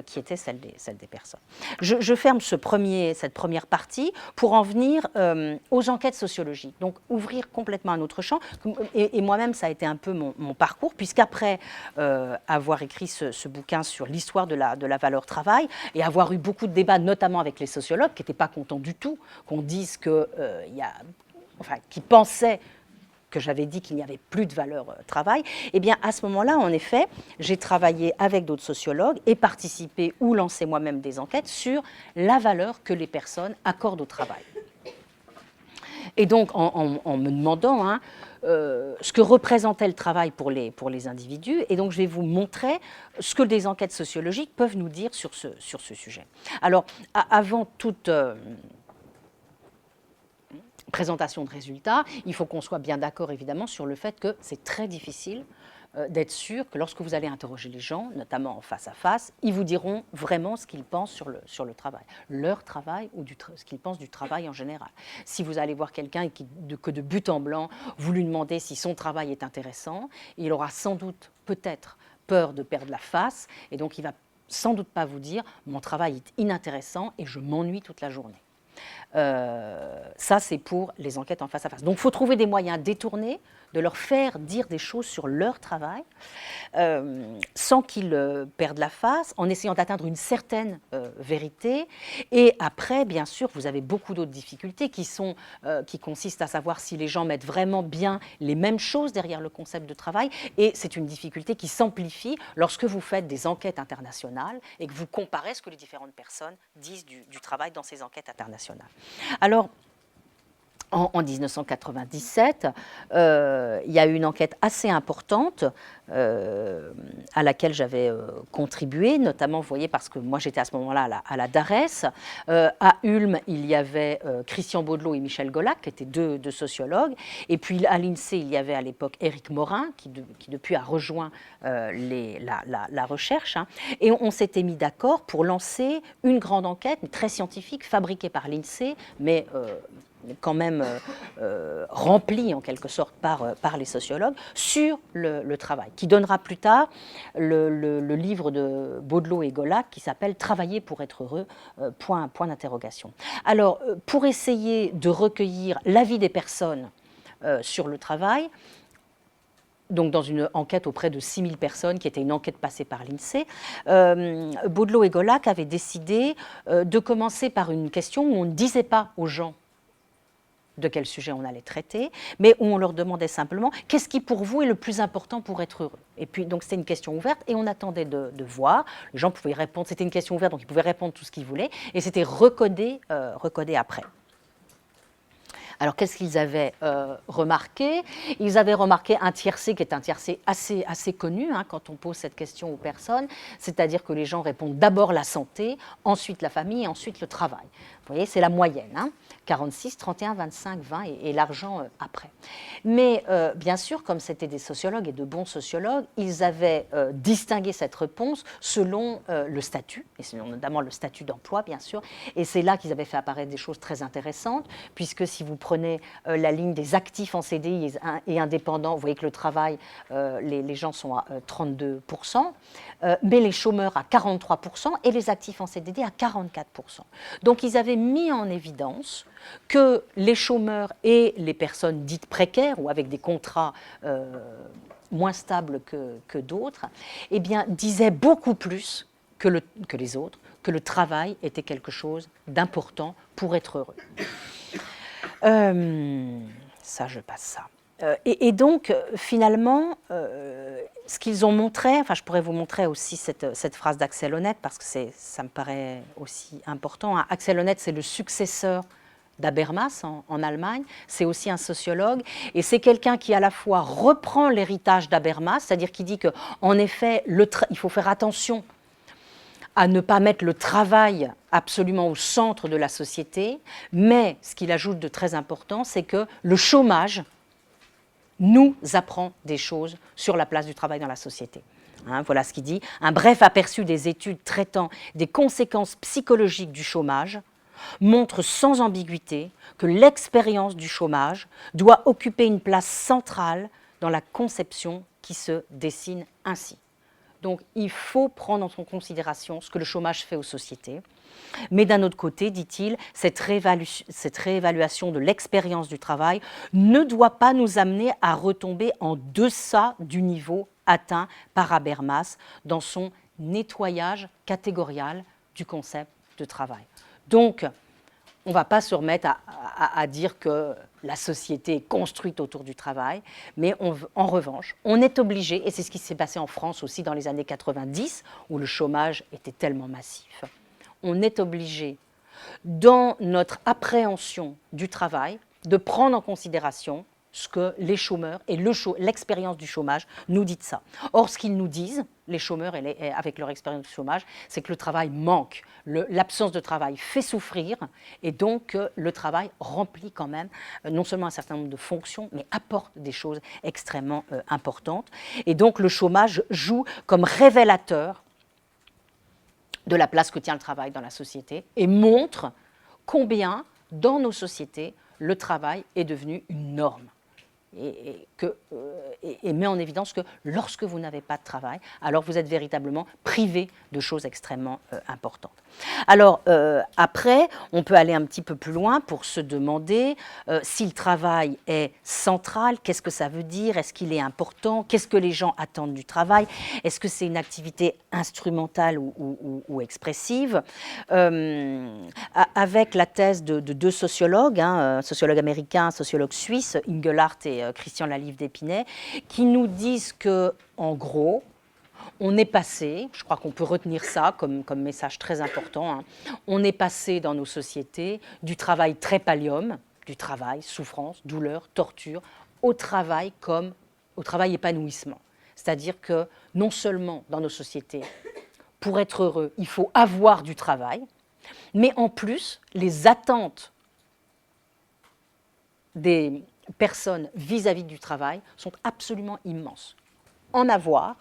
qui étaient celles des personnes. Je ferme cette première partie pour en venir aux enquêtes sociologiques, donc ouvrir complètement un autre champ. Et moi-même, ça a été un peu mon parcours, puisqu'après avoir écrit ce bouquin sur l'histoire de la valeur travail et avoir eu beaucoup de débats, notamment avec les sociologues, qui n'étaient pas contents du tout qu'on dise qui pensaient que j'avais dit qu'il n'y avait plus de valeur travail, eh bien à ce moment-là, en effet, j'ai travaillé avec d'autres sociologues et participé ou lancé moi-même des enquêtes sur la valeur que les personnes accordent au travail. Et donc, en me demandant ce que représentait le travail pour les individus, et donc je vais vous montrer ce que des enquêtes sociologiques peuvent nous dire sur ce sujet. Alors, avant toute présentation de résultats, il faut qu'on soit bien d'accord évidemment sur le fait que c'est très difficile d'être sûr que lorsque vous allez interroger les gens, notamment en face à face, ils vous diront vraiment ce qu'ils pensent sur le travail, leur travail ou ce qu'ils pensent du travail en général. Si vous allez voir quelqu'un et que de but en blanc, vous lui demandez si son travail est intéressant, il aura sans doute, peut-être, peur de perdre la face, et donc il ne va sans doute pas vous dire « mon travail est inintéressant et je m'ennuie toute la journée ». Ça, c'est pour les enquêtes en face à face. Donc, il faut trouver des moyens détournés de leur faire dire des choses sur leur travail sans qu'ils perdent la face, en essayant d'atteindre une certaine vérité. Et après, bien sûr, vous avez beaucoup d'autres difficultés qui consistent à savoir si les gens mettent vraiment bien les mêmes choses derrière le concept de travail. Et c'est une difficulté qui s'amplifie lorsque vous faites des enquêtes internationales et que vous comparez ce que les différentes personnes disent du travail dans ces enquêtes internationales. Alors, en 1997, il y a eu une enquête assez importante à laquelle j'avais contribué, notamment, vous voyez, parce que moi j'étais à ce moment-là à la DARES. À Ulm, il y avait Christian Baudelot et Michel Golac, qui étaient deux sociologues. Et puis à l'INSEE, il y avait à l'époque Éric Morin, qui depuis a rejoint la recherche. Hein. Et on s'était mis d'accord pour lancer une grande enquête, très scientifique, fabriquée par l'INSEE, mais quand même rempli en quelque sorte par les sociologues, sur le travail, qui donnera plus tard le livre de Baudelot et Golac qui s'appelle « Travailler pour être heureux », point d'interrogation. Alors, pour essayer de recueillir l'avis des personnes sur le travail, donc dans une enquête auprès de 6000 personnes, qui était une enquête passée par l'INSEE, Baudelot et Golac avaient décidé de commencer par une question où on ne disait pas aux gens de quel sujet on allait traiter, mais où on leur demandait simplement « qu'est-ce qui pour vous est le plus important pour être heureux ?» Et puis donc c'était une question ouverte et on attendait de voir, les gens pouvaient répondre, c'était une question ouverte donc ils pouvaient répondre tout ce qu'ils voulaient et c'était recodé après. Alors, qu'est-ce qu'ils avaient remarqué? Ils avaient remarqué un tiercé qui est un tiercé assez connu hein, quand on pose cette question aux personnes, c'est-à-dire que les gens répondent d'abord la santé, ensuite la famille et ensuite le travail. Vous voyez, c'est la moyenne, hein, 46, 31, 25, 20 et l'argent après. Mais bien sûr, comme c'était des sociologues et de bons sociologues, ils avaient distingué cette réponse selon le statut, et selon notamment le statut d'emploi, bien sûr, et c'est là qu'ils avaient fait apparaître des choses très intéressantes, puisque si vous prenez la ligne des actifs en CDI et indépendants, vous voyez que le travail, les gens sont à 32%, mais les chômeurs à 43% et les actifs en CDD à 44%. Donc ils avaient mis en évidence que les chômeurs et les personnes dites précaires ou avec des contrats moins stables que d'autres, eh bien, disaient beaucoup plus que les autres, que le travail était quelque chose d'important pour être heureux. Ça, je passe ça. Et donc, finalement, ce qu'ils ont montré, enfin, je pourrais vous montrer aussi cette phrase d'Axel Honneth, parce que ça me paraît aussi important. Hein. Axel Honneth, c'est le successeur d'Habermas en Allemagne, c'est aussi un sociologue, et c'est quelqu'un qui à la fois reprend l'héritage d'Habermas, c'est-à-dire qui dit qu'en effet, il faut faire attention à ne pas mettre le travail absolument au centre de la société, mais ce qu'il ajoute de très important, c'est que le chômage nous apprend des choses sur la place du travail dans la société. Hein, voilà ce qu'il dit. Un bref aperçu des études traitant des conséquences psychologiques du chômage montre sans ambiguïté que l'expérience du chômage doit occuper une place centrale dans la conception qui se dessine ainsi. Donc, il faut prendre en considération ce que le chômage fait aux sociétés. Mais d'un autre côté, dit-il, cette réévaluation de l'expérience du travail ne doit pas nous amener à retomber en deçà du niveau atteint par Habermas dans son nettoyage catégorial du concept de travail. Donc, on ne va pas se remettre à dire que la société est construite autour du travail, mais en revanche, on est obligé, et c'est ce qui s'est passé en France aussi dans les années 90, où le chômage était tellement massif, on est obligé, dans notre appréhension du travail, de prendre en considération ce que les chômeurs et l'expérience du chômage nous dit de ça. Or, ce qu'ils nous disent, les chômeurs avec leur expérience du chômage, c'est que le travail manque. L'absence de travail fait souffrir et donc le travail remplit quand même non seulement un certain nombre de fonctions, mais apporte des choses extrêmement importantes. Et donc le chômage joue comme révélateur de la place que tient le travail dans la société et montre combien, dans nos sociétés, le travail est devenu une norme. Et met en évidence que lorsque vous n'avez pas de travail, alors vous êtes véritablement privé de choses extrêmement importantes. Alors après, on peut aller un petit peu plus loin pour se demander si le travail est central, qu'est-ce que ça veut dire, est-ce qu'il est important, qu'est-ce que les gens attendent du travail, est-ce que c'est une activité instrumentale ou expressive. Avec la thèse de deux sociologues, un sociologue américain, un sociologue suisse, Ingelhardt et Christian Lalive d'Épinay, qui nous disent que, en gros, on est passé, je crois qu'on peut retenir ça comme message très important, hein, on est passé dans nos sociétés du travail trépalium, du travail, souffrance, douleur, torture, au travail comme au travail épanouissement. C'est-à-dire que non seulement dans nos sociétés, pour être heureux, il faut avoir du travail, mais en plus, les attentes des personnes vis-à-vis du travail sont absolument immenses. En avoir,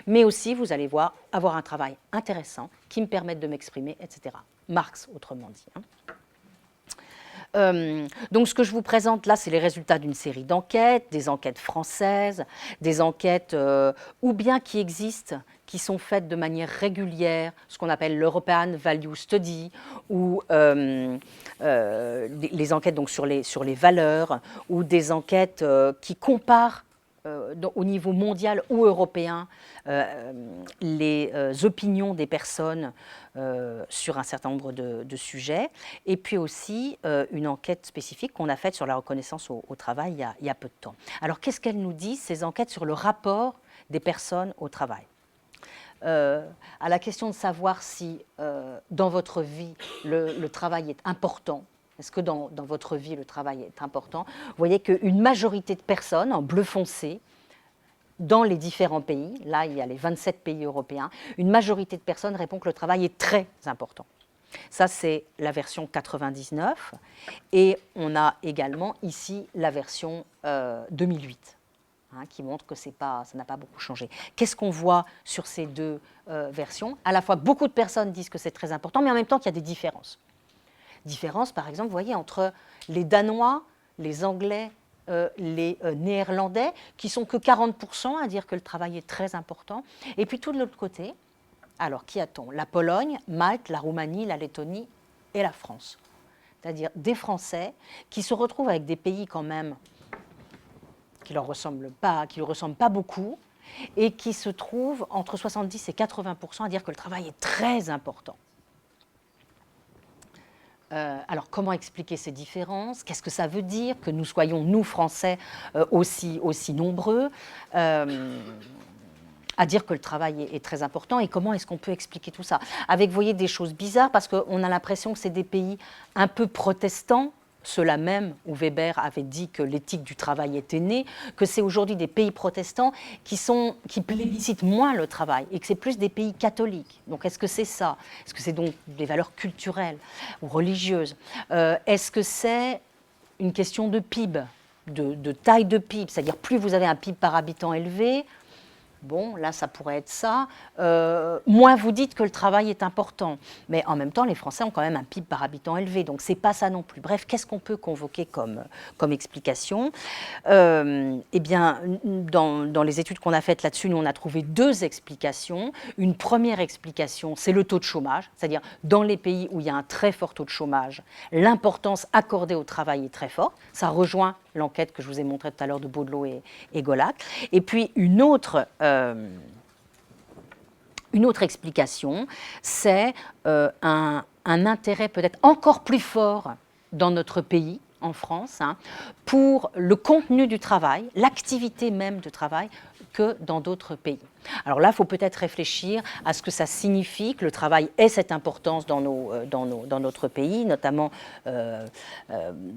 mais aussi, vous allez voir, avoir un travail intéressant qui me permette de m'exprimer, etc. Marx, autrement dit. Donc ce que je vous présente là, c'est les résultats d'une série d'enquêtes, des enquêtes françaises, des enquêtes ou bien qui existent, qui sont faites de manière régulière, ce qu'on appelle l'European Value Study, ou les enquêtes donc, sur les valeurs, ou des enquêtes qui comparent au niveau mondial ou européen les opinions des personnes sur un certain nombre de sujets, et puis aussi une enquête spécifique qu'on a faite sur la reconnaissance au travail il y a peu de temps. Alors qu'est-ce qu'elles nous disent, ces enquêtes sur le rapport des personnes au travail? À la question de savoir si dans votre vie le travail est important, est-ce que dans votre vie le travail est important, vous voyez qu'une majorité de personnes, en bleu foncé, dans les différents pays, là il y a les 27 pays européens, une majorité de personnes répond que le travail est très important. Ça c'est la version 99 et on a également ici la version 2008. Qui montre que ça n'a pas beaucoup changé. Qu'est-ce qu'on voit sur ces deux versions? À la fois, beaucoup de personnes disent que c'est très important, mais en même temps qu'il y a des différences. Différences, par exemple, vous voyez, entre les Danois, les Anglais, les Néerlandais, qui sont que 40% à dire que le travail est très important. Et puis tout de l'autre côté, alors qui a-t-on? La Pologne, Malte, la Roumanie, la Lettonie et la France. C'est-à-dire des Français qui se retrouvent avec des pays quand même qui ne leur ressemblent pas beaucoup, et qui se trouvent entre 70 et 80% à dire que le travail est très important. Alors, comment expliquer ces différences? Qu'est-ce que ça veut dire que nous soyons, nous, Français, aussi nombreux à dire que le travail est très important, et comment est-ce qu'on peut expliquer tout ça? Avec, vous voyez, des choses bizarres, parce qu'on a l'impression que c'est des pays un peu protestants, ceux-là même où Weber avait dit que l'éthique du travail était née, que c'est aujourd'hui des pays protestants qui plébiscitent moins le travail, et que c'est plus des pays catholiques. Donc est-ce que c'est ça? Est-ce que c'est donc des valeurs culturelles ou religieuses? Est-ce que c'est une question de PIB, de taille de PIB? C'est-à-dire plus vous avez un PIB par habitant élevé, bon, là, ça pourrait être ça. Moins vous dites que le travail est important. Mais en même temps, les Français ont quand même un PIB par habitant élevé. Donc, ce n'est pas ça non plus. Bref, qu'est-ce qu'on peut convoquer comme explication? Eh bien, dans les études qu'on a faites là-dessus, nous, on a trouvé deux explications. Une première explication, c'est le taux de chômage. C'est-à-dire, dans les pays où il y a un très fort taux de chômage, l'importance accordée au travail est très forte. Ça rejoint l'enquête que je vous ai montrée tout à l'heure de Baudelot et Golac. Et puis une autre explication, c'est un intérêt peut-être encore plus fort dans notre pays, en France, pour le contenu du travail, l'activité même de travail, que dans d'autres pays. Alors là, il faut peut-être réfléchir à ce que ça signifie que le travail ait cette importance dans notre pays, notamment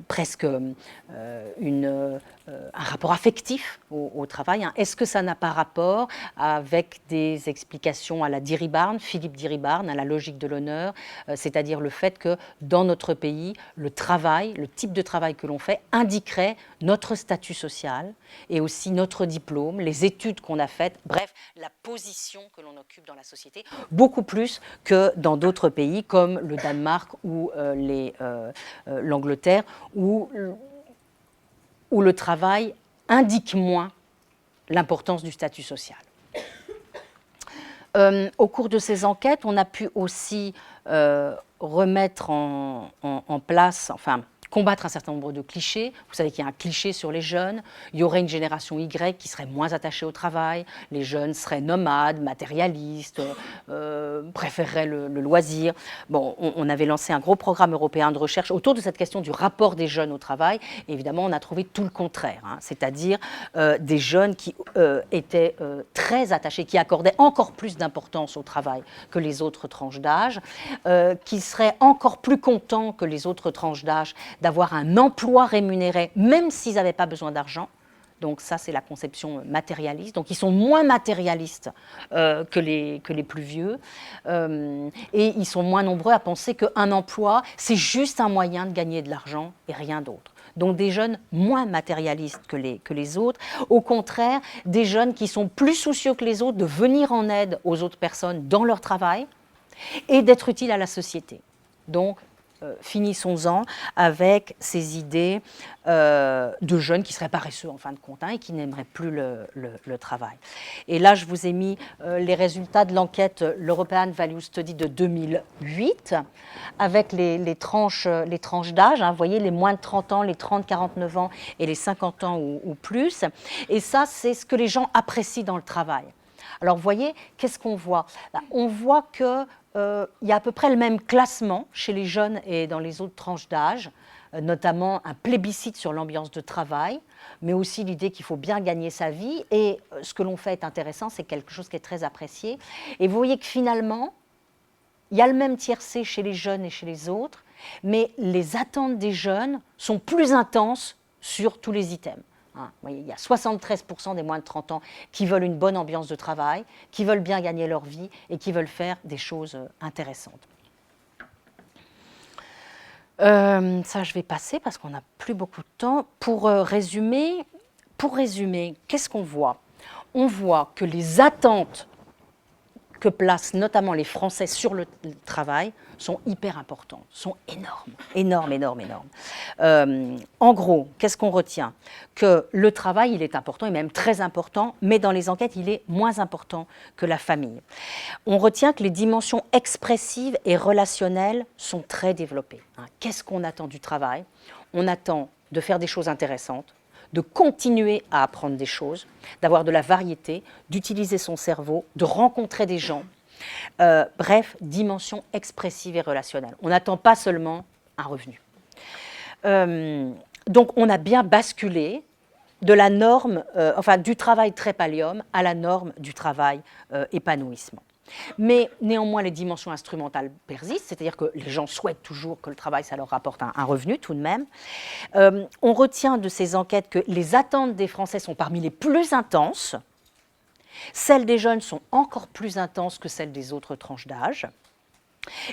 presque un rapport affectif au travail. Est-ce que ça n'a pas rapport avec des explications à la Diribarne, Philippe Diribarne, à la logique de l'honneur, c'est-à-dire le fait que dans notre pays, le travail, le type de travail que l'on fait, indiquerait notre statut social et aussi notre diplôme, les études qu'on a faites, bref, la position que l'on occupe dans la société, beaucoup plus que dans d'autres pays comme le Danemark ou l'Angleterre, où le travail indique moins l'importance du statut social. Au cours de ces enquêtes, on a pu aussi remettre en place, enfin, combattre un certain nombre de clichés. Vous savez qu'il y a un cliché sur les jeunes. Il y aurait une génération Y qui serait moins attachée au travail. Les jeunes seraient nomades, matérialistes, préféreraient le loisir. Bon, on avait lancé un gros programme européen de recherche autour de cette question du rapport des jeunes au travail. Et évidemment, on a trouvé tout le contraire, c'est-à-dire des jeunes qui étaient très attachés, qui accordaient encore plus d'importance au travail que les autres tranches d'âge, qui seraient encore plus contents que les autres tranches d'âge d'avoir un emploi rémunéré, même s'ils n'avaient pas besoin d'argent. Donc ça, c'est la conception matérialiste. Donc ils sont moins matérialistes que les plus vieux. Et ils sont moins nombreux à penser qu'un emploi, c'est juste un moyen de gagner de l'argent et rien d'autre. Donc des jeunes moins matérialistes que les autres. Au contraire, des jeunes qui sont plus soucieux que les autres de venir en aide aux autres personnes dans leur travail et d'être utiles à la société. Donc, finissons-en avec ces idées de jeunes qui seraient paresseux en fin de compte et qui n'aimeraient plus le travail. Et là, je vous ai mis les résultats de l'enquête l'European Value Study de 2008 avec les tranches d'âge. Vous voyez, les moins de 30 ans, les 30-49 ans et les 50 ans ou plus. Et ça, c'est ce que les gens apprécient dans le travail. Alors, vous voyez, qu'est-ce qu'on voit? On voit que il y a à peu près le même classement chez les jeunes et dans les autres tranches d'âge, notamment un plébiscite sur l'ambiance de travail, mais aussi l'idée qu'il faut bien gagner sa vie. Et ce que l'on fait est intéressant, c'est quelque chose qui est très apprécié. Et vous voyez que finalement, il y a le même tiercé chez les jeunes et chez les autres, mais les attentes des jeunes sont plus intenses sur tous les items. Vous voyez, il y a 73% des moins de 30 ans qui veulent une bonne ambiance de travail, qui veulent bien gagner leur vie et qui veulent faire des choses intéressantes. Ça, je vais passer parce qu'on n'a plus beaucoup de temps. Pour résumer, qu'est-ce qu'on voit? On voit que les attentes que placent notamment les Français sur le travail sont hyper importantes, sont énormes. En gros, qu'est-ce qu'on retient? Que le travail, il est important, et même très important, mais dans les enquêtes, il est moins important que la famille. On retient que les dimensions expressives et relationnelles sont très développées. Qu'est-ce qu'on attend du travail? On attend de faire des choses intéressantes, de continuer à apprendre des choses, d'avoir de la variété, d'utiliser son cerveau, de rencontrer des gens. Bref, dimension expressive et relationnelle. On n'attend pas seulement un revenu. Donc on a bien basculé de la norme, du travail trépalium à la norme du travail épanouissement. Mais néanmoins, les dimensions instrumentales persistent, c'est-à-dire que les gens souhaitent toujours que le travail, ça leur rapporte un revenu tout de même. On retient de ces enquêtes que les attentes des Français sont parmi les plus intenses. Celles des jeunes sont encore plus intenses que celles des autres tranches d'âge.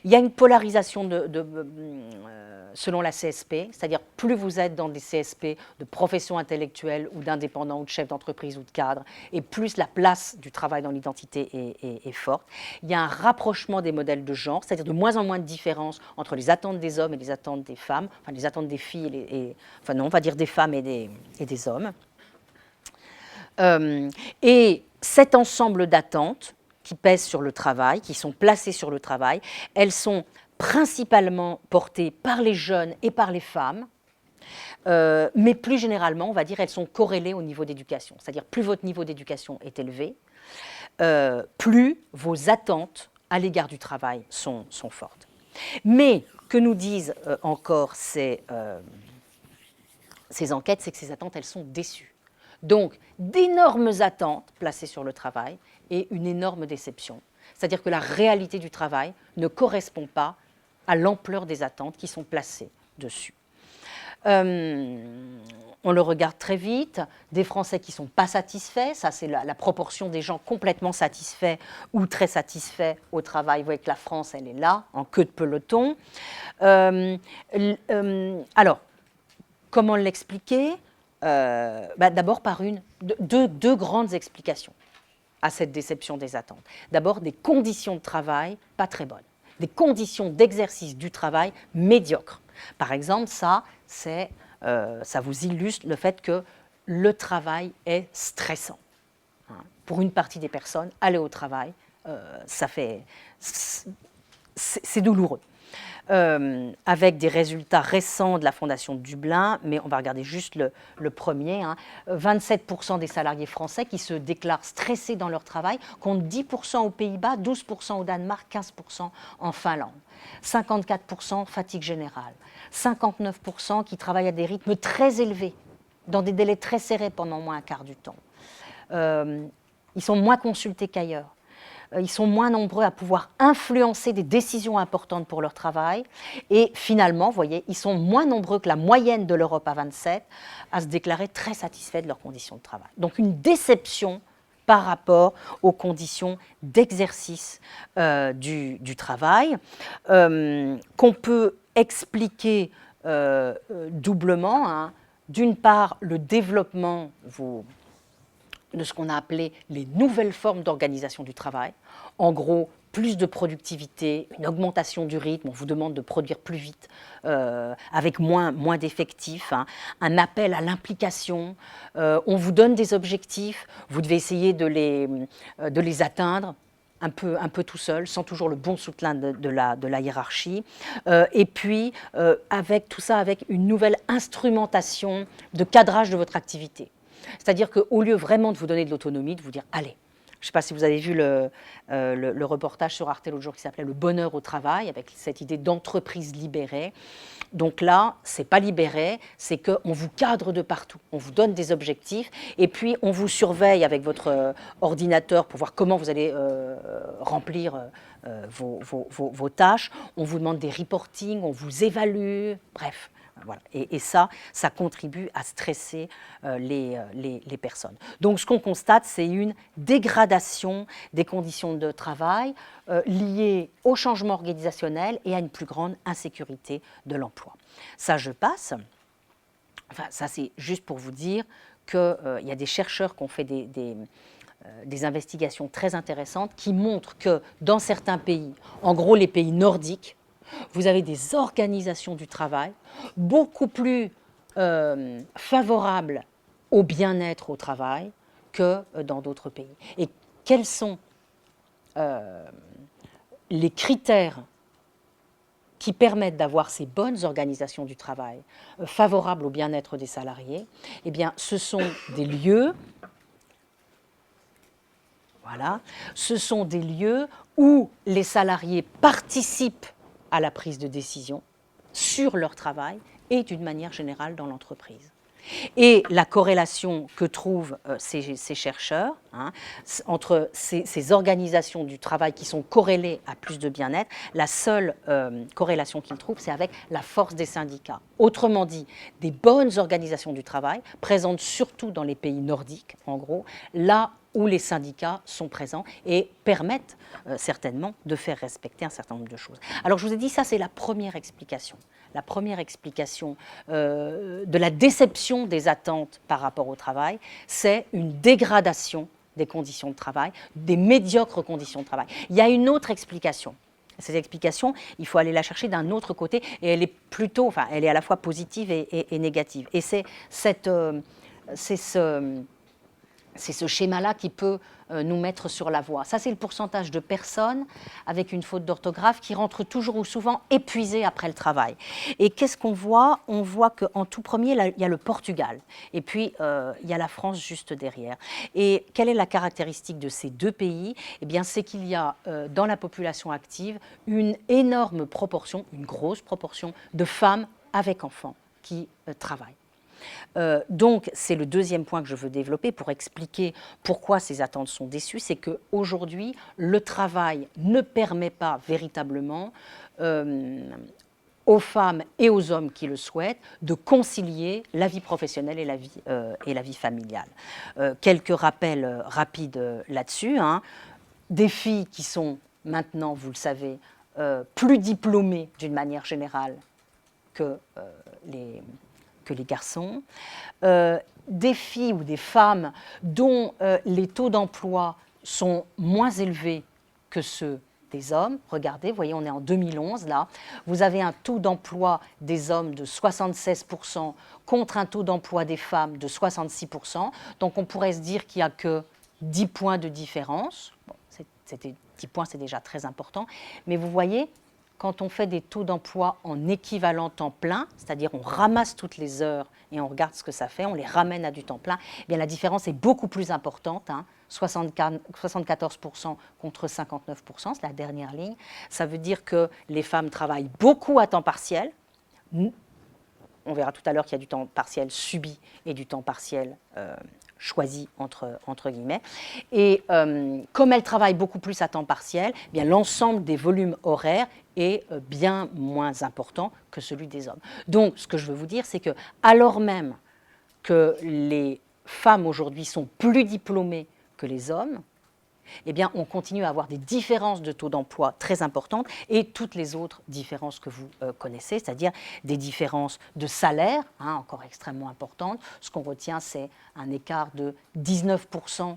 Il y a une polarisation selon la CSP, c'est-à-dire plus vous êtes dans des CSP de profession intellectuelle ou d'indépendants ou de chefs d'entreprise ou de cadres, et plus la place du travail dans l'identité est forte. Il y a un rapprochement des modèles de genre, c'est-à-dire de moins en moins de différence entre les attentes des hommes et les attentes des femmes, enfin les attentes des filles on va dire des femmes et des hommes. Et cet ensemble d'attentes qui pèsent sur le travail, qui sont placées sur le travail, elles sont principalement portées par les jeunes et par les femmes, mais plus généralement, on va dire, elles sont corrélées au niveau d'éducation. C'est-à-dire, plus votre niveau d'éducation est élevé, plus vos attentes à l'égard du travail sont fortes. Mais que nous disent encore ces enquêtes, c'est que ces attentes, elles sont déçues. Donc, d'énormes attentes placées sur le travail et une énorme déception. C'est-à-dire que la réalité du travail ne correspond pas à l'ampleur des attentes qui sont placées dessus. On le regarde très vite, des Français qui ne sont pas satisfaits, ça c'est la proportion des gens complètement satisfaits ou très satisfaits au travail. Vous voyez que la France, elle est là, en queue de peloton. Alors, comment l'expliquer? D'abord par deux grandes explications à cette déception des attentes. D'abord, des conditions de travail pas très bonnes, des conditions d'exercice du travail médiocres. Par exemple, ça vous illustre le fait que le travail est stressant. Pour une partie des personnes, aller au travail, c'est douloureux. Avec des résultats récents de la Fondation Dublin, mais on va regarder juste le premier. 27% des salariés français qui se déclarent stressés dans leur travail, contre 10% aux Pays-Bas, 12% au Danemark, 15% en Finlande. 54% fatigue générale. 59% qui travaillent à des rythmes très élevés, dans des délais très serrés pendant moins un quart du temps. Ils sont moins consultés qu'ailleurs. ils sont moins nombreux à pouvoir influencer des décisions importantes pour leur travail. Et finalement, vous voyez, ils sont moins nombreux que la moyenne de l'Europe à 27 à se déclarer très satisfaits de leurs conditions de travail. Donc une déception par rapport aux conditions d'exercice du travail, qu'on peut expliquer doublement, hein. D'une part, le développement de ce qu'on a appelé les nouvelles formes d'organisation du travail. En gros, plus de productivité, une augmentation du rythme, on vous demande de produire plus vite, avec moins d'effectifs, hein, un appel à l'implication, on vous donne des objectifs, vous devez essayer de les atteindre, un peu tout seul, sans toujours le bon soutien de la hiérarchie. Et puis, avec tout ça, avec une nouvelle instrumentation de cadrage de votre activité. C'est-à-dire qu'au lieu vraiment de vous donner de l'autonomie, de vous dire « allez », je ne sais pas si vous avez vu le reportage sur Arte l'autre jour qui s'appelait « Le bonheur au travail », avec cette idée d'entreprise libérée. Donc là, ce n'est pas libéré, c'est qu'on vous cadre de partout, on vous donne des objectifs et puis on vous surveille avec votre ordinateur pour voir comment vous allez remplir vos tâches. On vous demande des reportings, on vous évalue, bref. Voilà. Et ça contribue à stresser les personnes. Donc ce qu'on constate, c'est une dégradation des conditions de travail liée au changement organisationnel et à une plus grande insécurité de l'emploi. Ça, je passe. Enfin, ça, c'est juste pour vous dire qu'il y a des chercheurs qui ont fait des investigations très intéressantes qui montrent que dans certains pays, en gros les pays nordiques, vous avez des organisations du travail beaucoup plus favorables au bien-être au travail que dans d'autres pays. Et quels sont les critères qui permettent d'avoir ces bonnes organisations du travail favorables au bien-être des salariés? Eh bien, ce sont des lieux, voilà, ce sont des lieux où les salariés participent à la prise de décision sur leur travail et d'une manière générale dans l'entreprise. Et la corrélation que trouvent ces chercheurs, hein, entre ces organisations du travail qui sont corrélées à plus de bien-être, la seule corrélation qu'ils trouvent, c'est avec la force des syndicats. Autrement dit, des bonnes organisations du travail, présentes surtout dans les pays nordiques, en gros, là où les syndicats sont présents et permettent certainement de faire respecter un certain nombre de choses. Alors je vous ai dit, ça c'est la première explication. La première explication de la déception des attentes par rapport au travail, c'est une dégradation des conditions de travail, des médiocres conditions de travail. Il y a une autre explication. Cette explication, il faut aller la chercher d'un autre côté et elle est plutôt, enfin, elle est à la fois positive et négative. Et c'est ce schéma-là qui peut nous mettre sur la voie. Ça, c'est le pourcentage de personnes avec une faute d'orthographe qui rentrent toujours ou souvent épuisées après le travail. Et qu'est-ce qu'on voit? On voit qu'en tout premier, là, il y a le Portugal. Et puis, il y a la France juste derrière. Et quelle est la caractéristique de ces deux pays? Eh bien, c'est qu'il y a dans la population active une énorme proportion, une grosse proportion de femmes avec enfants qui travaillent. Donc, c'est le deuxième point que je veux développer pour expliquer pourquoi ces attentes sont déçues, c'est qu'aujourd'hui, le travail ne permet pas véritablement aux femmes et aux hommes qui le souhaitent de concilier la vie professionnelle et la vie familiale. Quelques rappels rapides là-dessus, hein. Des filles qui sont maintenant, vous le savez, plus diplômées d'une manière générale que les garçons, des filles ou des femmes dont les taux d'emploi sont moins élevés que ceux des hommes. Regardez, vous voyez, on est en 2011 là. Vous avez un taux d'emploi des hommes de 76% contre un taux d'emploi des femmes de 66%. Donc on pourrait se dire qu'il n'y a que 10 points de différence. Bon, 10 points, c'est déjà très important. Mais vous voyez, quand on fait des taux d'emploi en équivalent temps plein, c'est-à-dire on ramasse toutes les heures et on regarde ce que ça fait, on les ramène à du temps plein, eh bien la différence est beaucoup plus importante, hein, 74% contre 59%, c'est la dernière ligne. Ça veut dire que les femmes travaillent beaucoup à temps partiel. On verra tout à l'heure qu'il y a du temps partiel subi et du temps partiel choisi entre guillemets. Et comme elles travaillent beaucoup plus à temps partiel, eh bien l'ensemble des volumes horaires est bien moins important que celui des hommes. Donc, ce que je veux vous dire, c'est que, alors même que les femmes aujourd'hui sont plus diplômées que les hommes, eh bien, on continue à avoir des différences de taux d'emploi très importantes et toutes les autres différences que vous connaissez, c'est-à-dire des différences de salaire, encore extrêmement importantes. Ce qu'on retient, c'est un écart de 19%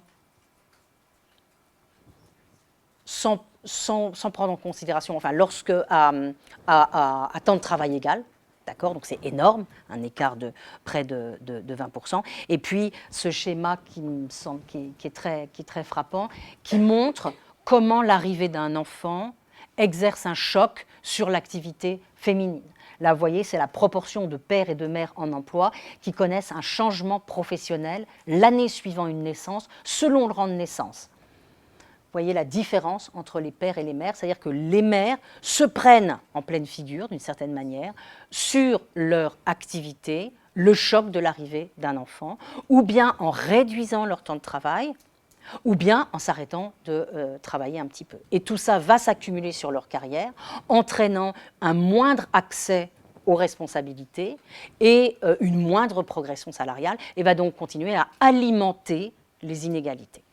sans prendre en considération, enfin, lorsque à temps de travail égal. D'accord, donc c'est énorme, un écart de près de 20%. Et puis ce schéma qui me semble qui est très frappant, qui montre comment l'arrivée d'un enfant exerce un choc sur l'activité féminine. Là, vous voyez, c'est la proportion de pères et de mères en emploi qui connaissent un changement professionnel l'année suivant une naissance, selon le rang de naissance. Vous voyez la différence entre les pères et les mères, c'est-à-dire que les mères se prennent en pleine figure, d'une certaine manière, sur leur activité, le choc de l'arrivée d'un enfant, ou bien en réduisant leur temps de travail, ou bien en s'arrêtant de travailler un petit peu. Et tout ça va s'accumuler sur leur carrière, entraînant un moindre accès aux responsabilités et une moindre progression salariale, et va donc continuer à alimenter les inégalités.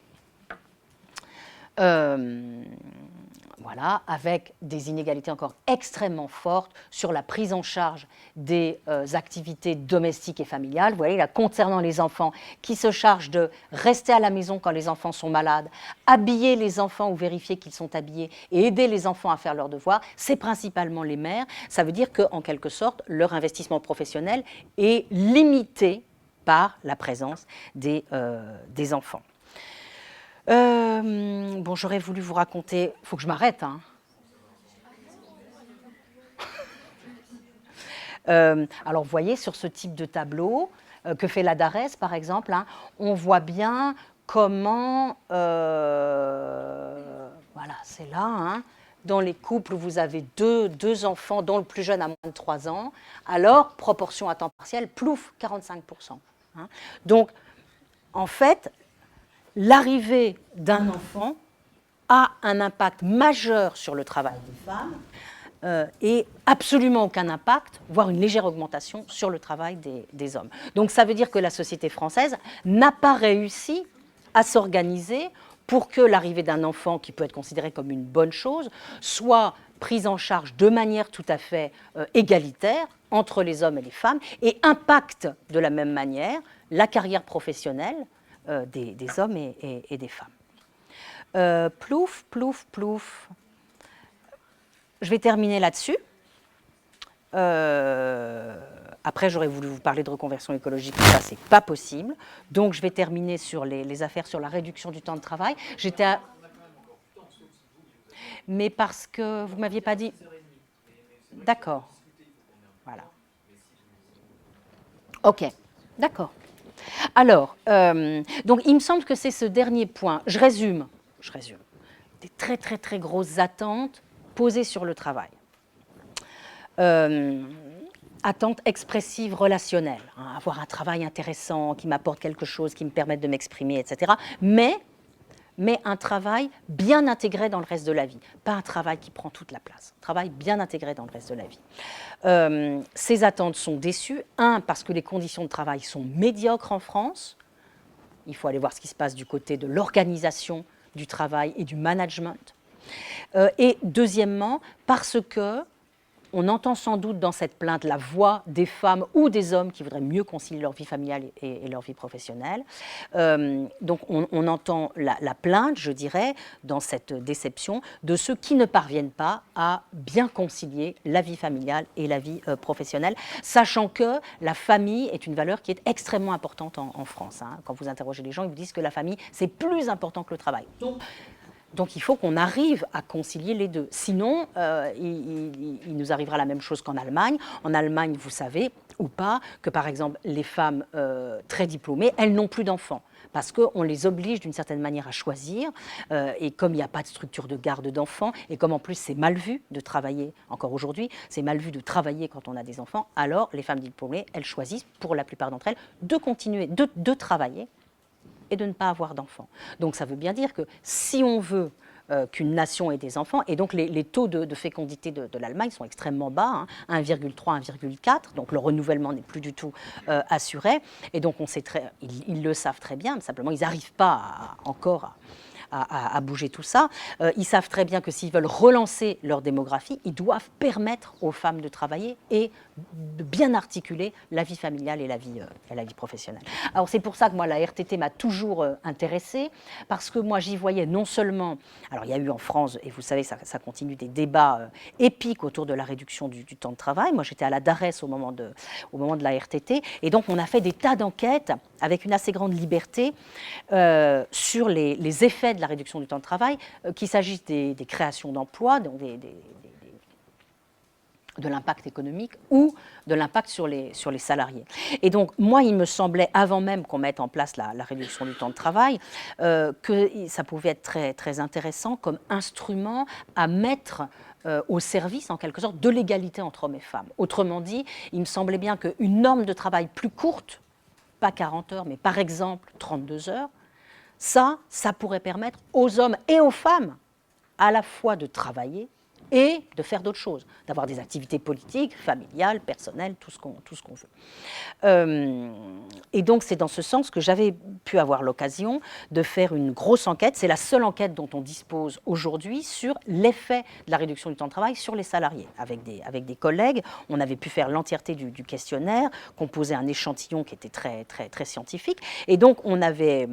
Voilà, avec des inégalités encore extrêmement fortes sur la prise en charge des activités domestiques et familiales. Vous voyez, là, concernant les enfants qui se chargent de rester à la maison quand les enfants sont malades, habiller les enfants ou vérifier qu'ils sont habillés et aider les enfants à faire leurs devoirs, c'est principalement les mères. Ça veut dire qu'en quelque sorte, leur investissement professionnel est limité par la présence des enfants. Bon, j'aurais voulu vous raconter... Il faut que je m'arrête, hein. Alors, vous voyez, sur ce type de tableau que fait la DARES, par exemple, on voit bien comment... voilà, c'est là, dans les couples où vous avez deux enfants, dont le plus jeune a moins de 3 ans, alors, proportion à temps partiel, plouf, 45%. Donc, en fait... L'arrivée d'un enfant a un impact majeur sur le travail des femmes et absolument aucun impact, voire une légère augmentation sur le travail des hommes. Donc ça veut dire que la société française n'a pas réussi à s'organiser pour que l'arrivée d'un enfant, qui peut être considéré comme une bonne chose, soit prise en charge de manière tout à fait égalitaire entre les hommes et les femmes et impacte de la même manière la carrière professionnelle des hommes et des femmes. Plouf, plouf, plouf. Je vais terminer là-dessus. Après, j'aurais voulu vous parler de reconversion écologique, mais ça, c'est pas possible. Donc, je vais terminer sur les affaires sur la réduction du temps de travail. Mais parce que vous ne m'aviez pas dit... D'accord. Voilà. OK. D'accord. Alors, donc il me semble que c'est ce dernier point. Je résume. Des très, très, très grosses attentes posées sur le travail. Attentes expressives relationnelles. Avoir un travail intéressant, qui m'apporte quelque chose, qui me permette de m'exprimer, etc. Mais un travail bien intégré dans le reste de la vie. Pas un travail qui prend toute la place. Un travail bien intégré dans le reste de la vie. Ces attentes sont déçues. Parce que les conditions de travail sont médiocres en France. Il faut aller voir ce qui se passe du côté de l'organisation du travail et du management. Et deuxièmement, parce que on entend sans doute dans cette plainte la voix des femmes ou des hommes qui voudraient mieux concilier leur vie familiale et leur vie professionnelle. Donc on entend la plainte, je dirais, dans cette déception de ceux qui ne parviennent pas à bien concilier la vie familiale et la vie professionnelle, sachant que la famille est une valeur qui est extrêmement importante en France. Quand vous interrogez les gens, ils vous disent que la famille, c'est plus important que le travail. Donc il faut qu'on arrive à concilier les deux. Sinon, il nous arrivera la même chose qu'en Allemagne. En Allemagne, vous savez, ou pas, que par exemple, les femmes très diplômées, elles n'ont plus d'enfants. Parce qu'on les oblige d'une certaine manière à choisir. Et comme il n'y a pas de structure de garde d'enfants, et comme en plus c'est mal vu de travailler, encore aujourd'hui, c'est mal vu de travailler quand on a des enfants, alors les femmes diplômées, elles choisissent, pour la plupart d'entre elles, de continuer de travailler et de ne pas avoir d'enfants. Donc ça veut bien dire que si on veut qu'une nation ait des enfants, et donc les taux de fécondité de l'Allemagne sont extrêmement bas, hein, 1,3, 1,4, donc le renouvellement n'est plus du tout assuré, et donc on sait ils le savent très bien, mais simplement ils n'arrivent pas encore à bouger tout ça. Ils savent très bien que s'ils veulent relancer leur démographie, ils doivent permettre aux femmes de travailler et de bien articuler la vie familiale et la vie professionnelle. Alors c'est pour ça que moi la RTT m'a toujours intéressée, parce que moi j'y voyais non seulement, alors il y a eu en France, et vous savez ça continue, des débats épiques autour de la réduction du temps de travail. Moi j'étais à la DARES au moment de la RTT, et donc on a fait des tas d'enquêtes avec une assez grande liberté sur les effets de la réduction du temps de travail, qu'il s'agisse des créations d'emplois, donc de l'impact économique ou de l'impact sur les salariés. Et donc, moi, il me semblait, avant même qu'on mette en place la réduction du temps de travail, que ça pouvait être très, très intéressant comme instrument à mettre au service, en quelque sorte, de l'égalité entre hommes et femmes. Autrement dit, il me semblait bien qu'une norme de travail plus courte, pas 40 heures, mais par exemple 32 heures, ça pourrait permettre aux hommes et aux femmes à la fois de travailler et de faire d'autres choses, d'avoir des activités politiques, familiales, personnelles, tout ce qu'on veut. Et donc c'est dans ce sens que j'avais pu avoir l'occasion de faire une grosse enquête. C'est la seule enquête dont on dispose aujourd'hui sur l'effet de la réduction du temps de travail sur les salariés. Avec des collègues, on avait pu faire l'entièreté du questionnaire, composer un échantillon qui était très, très, très scientifique. Et donc on avait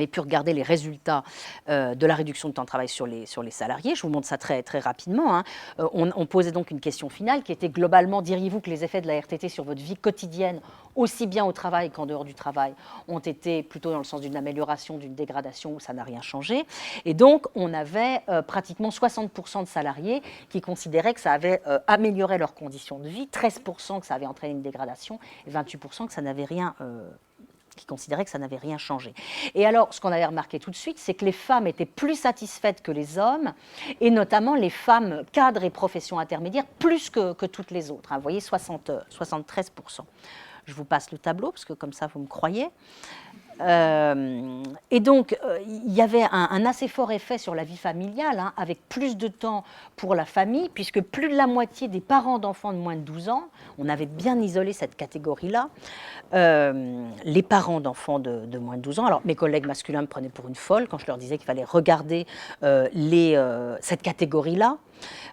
pu regarder les résultats de la réduction de temps de travail sur les salariés. Je vous montre ça très, très rapidement, hein. On posait donc une question finale qui était globalement, diriez-vous que les effets de la RTT sur votre vie quotidienne, aussi bien au travail qu'en dehors du travail, ont été plutôt dans le sens d'une amélioration, d'une dégradation, ou ça n'a rien changé? Et donc, on avait pratiquement 60% de salariés qui considéraient que ça avait amélioré leurs conditions de vie, 13% que ça avait entraîné une dégradation, et 28% que ça n'avait rien qui considéraient que ça n'avait rien changé. Et alors, ce qu'on avait remarqué tout de suite, c'est que les femmes étaient plus satisfaites que les hommes, et notamment les femmes cadres et professions intermédiaires, plus que toutes les autres, hein. Vous voyez, 73%. Je vous passe le tableau, parce que comme ça, vous me croyez. Et donc, il y avait un assez fort effet sur la vie familiale, hein, avec plus de temps pour la famille, puisque plus de la moitié des parents d'enfants de moins de 12 ans, on avait bien isolé cette catégorie-là, les parents d'enfants de moins de 12 ans. Alors, mes collègues masculins me prenaient pour une folle quand je leur disais qu'il fallait regarder cette catégorie-là.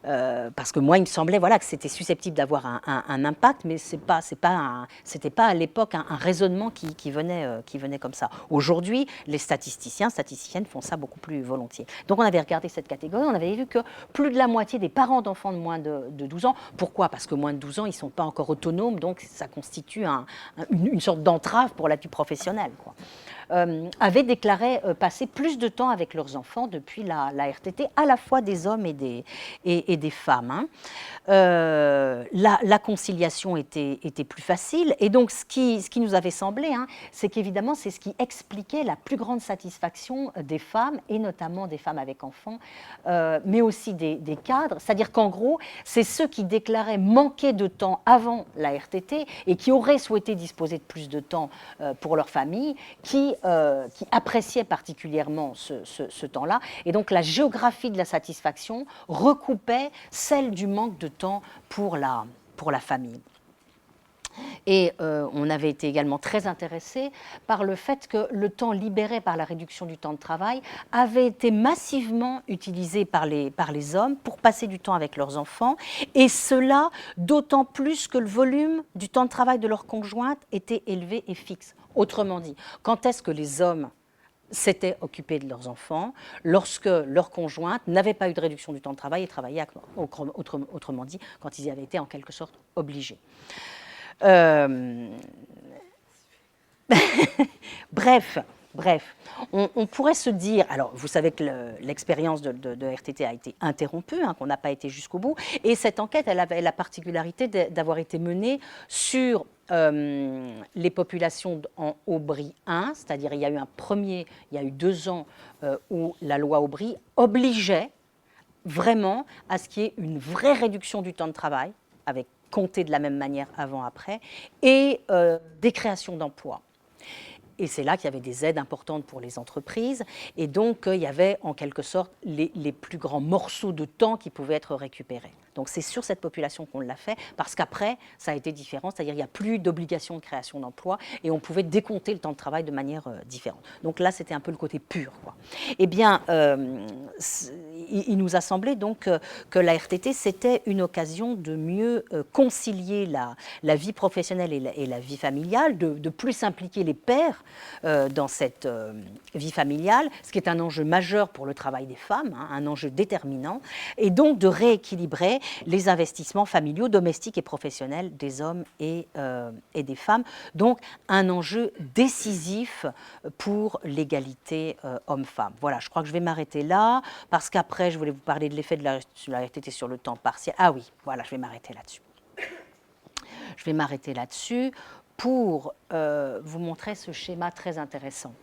Parce que moi, il me semblait que c'était susceptible d'avoir un impact, mais c'était pas à l'époque un raisonnement qui venait comme ça. Aujourd'hui, les statisticiennes font ça beaucoup plus volontiers. Donc on avait regardé cette catégorie, on avait vu que plus de la moitié des parents d'enfants de moins de 12 ans, pourquoi? Parce que moins de 12 ans, ils ne sont pas encore autonomes, donc ça constitue une sorte d'entrave pour la vie professionnelle, quoi. Avaient déclaré passer plus de temps avec leurs enfants depuis la RTT, à la fois des hommes et des femmes, hein. La conciliation était plus facile, et donc ce qui nous avait semblé, hein, c'est qu'évidemment c'est ce qui expliquait la plus grande satisfaction des femmes, et notamment des femmes avec enfants, mais aussi des cadres, c'est-à-dire qu'en gros c'est ceux qui déclaraient manquer de temps avant la RTT et qui auraient souhaité disposer de plus de temps pour leur famille, qui appréciaient particulièrement ce temps-là, et donc la géographie de la satisfaction recoupait celle du manque de temps pour la famille. Et on avait été également très intéressés par le fait que le temps libéré par la réduction du temps de travail avait été massivement utilisé par les hommes pour passer du temps avec leurs enfants, et cela d'autant plus que le volume du temps de travail de leur conjointe était élevé et fixe. Autrement dit, quand est-ce que les hommes s'étaient occupés de leurs enfants? Lorsque leur conjointe n'avait pas eu de réduction du temps de travail et travaillait, autrement dit, quand ils y avaient été en quelque sorte obligés. Bref, on pourrait se dire, alors vous savez que l'expérience de RTT a été interrompue, hein, qu'on n'a pas été jusqu'au bout, et cette enquête, elle avait la particularité d'avoir été menée sur les populations en Aubry 1, c'est-à-dire il y a eu 2 ans où la loi Aubry obligeait vraiment à ce qu'il y ait une vraie réduction du temps de travail, avec compté de la même manière avant-après, et des créations d'emplois. Et c'est là qu'il y avait des aides importantes pour les entreprises. Et donc, il y avait en quelque sorte les plus grands morceaux de temps qui pouvaient être récupérés. Donc, c'est sur cette population qu'on l'a fait, parce qu'après, ça a été différent. C'est-à-dire qu'il n'y a plus d'obligation de création d'emplois et on pouvait décompter le temps de travail de manière différente. Donc là, c'était un peu le côté pur, quoi. Eh bien, il nous a semblé donc que la RTT, c'était une occasion de mieux concilier la vie professionnelle et la vie familiale, de plus impliquer les pères dans cette vie familiale, ce qui est un enjeu majeur pour le travail des femmes, hein, un enjeu déterminant, et donc de rééquilibrer les investissements familiaux, domestiques et professionnels des hommes et des femmes. Donc un enjeu décisif pour l'égalité homme-femme. Voilà, je crois que je vais m'arrêter là, parce qu'après, je voulais vous parler de l'effet de la RTT sur le temps partiel. Ah oui, voilà, je vais m'arrêter là-dessus. Je vais m'arrêter là-dessus pour vous montrer ce schéma très intéressant.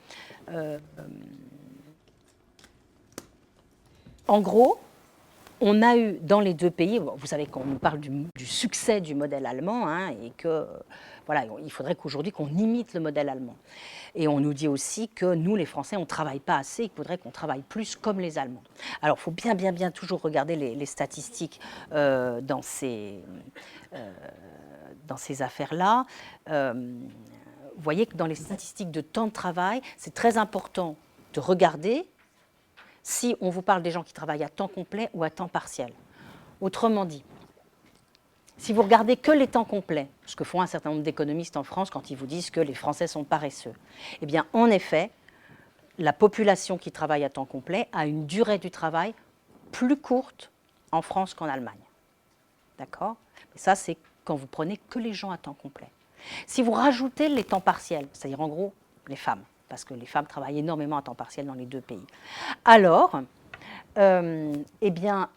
En gros, on a eu dans les deux pays, vous savez qu'on nous parle du succès du modèle allemand, hein, et que voilà, il faudrait qu'aujourd'hui qu'on imite le modèle allemand. Et on nous dit aussi que nous, les Français, on ne travaille pas assez, qu'il faudrait qu'on travaille plus comme les Allemands. Alors, il faut bien toujours regarder les statistiques dans ces affaires-là. Vous voyez que dans les statistiques de temps de travail, c'est très important de regarder si on vous parle des gens qui travaillent à temps complet ou à temps partiel. Autrement dit, si vous regardez que les temps complets, ce que font un certain nombre d'économistes en France quand ils vous disent que les Français sont paresseux, eh bien, en effet, la population qui travaille à temps complet a une durée du travail plus courte en France qu'en Allemagne. D'accord ? Et ça, c'est quand vous prenez que les gens à temps complet. Si vous rajoutez les temps partiels, c'est-à-dire en gros les femmes, parce que les femmes travaillent énormément à temps partiel dans les deux pays, alors, eh bien,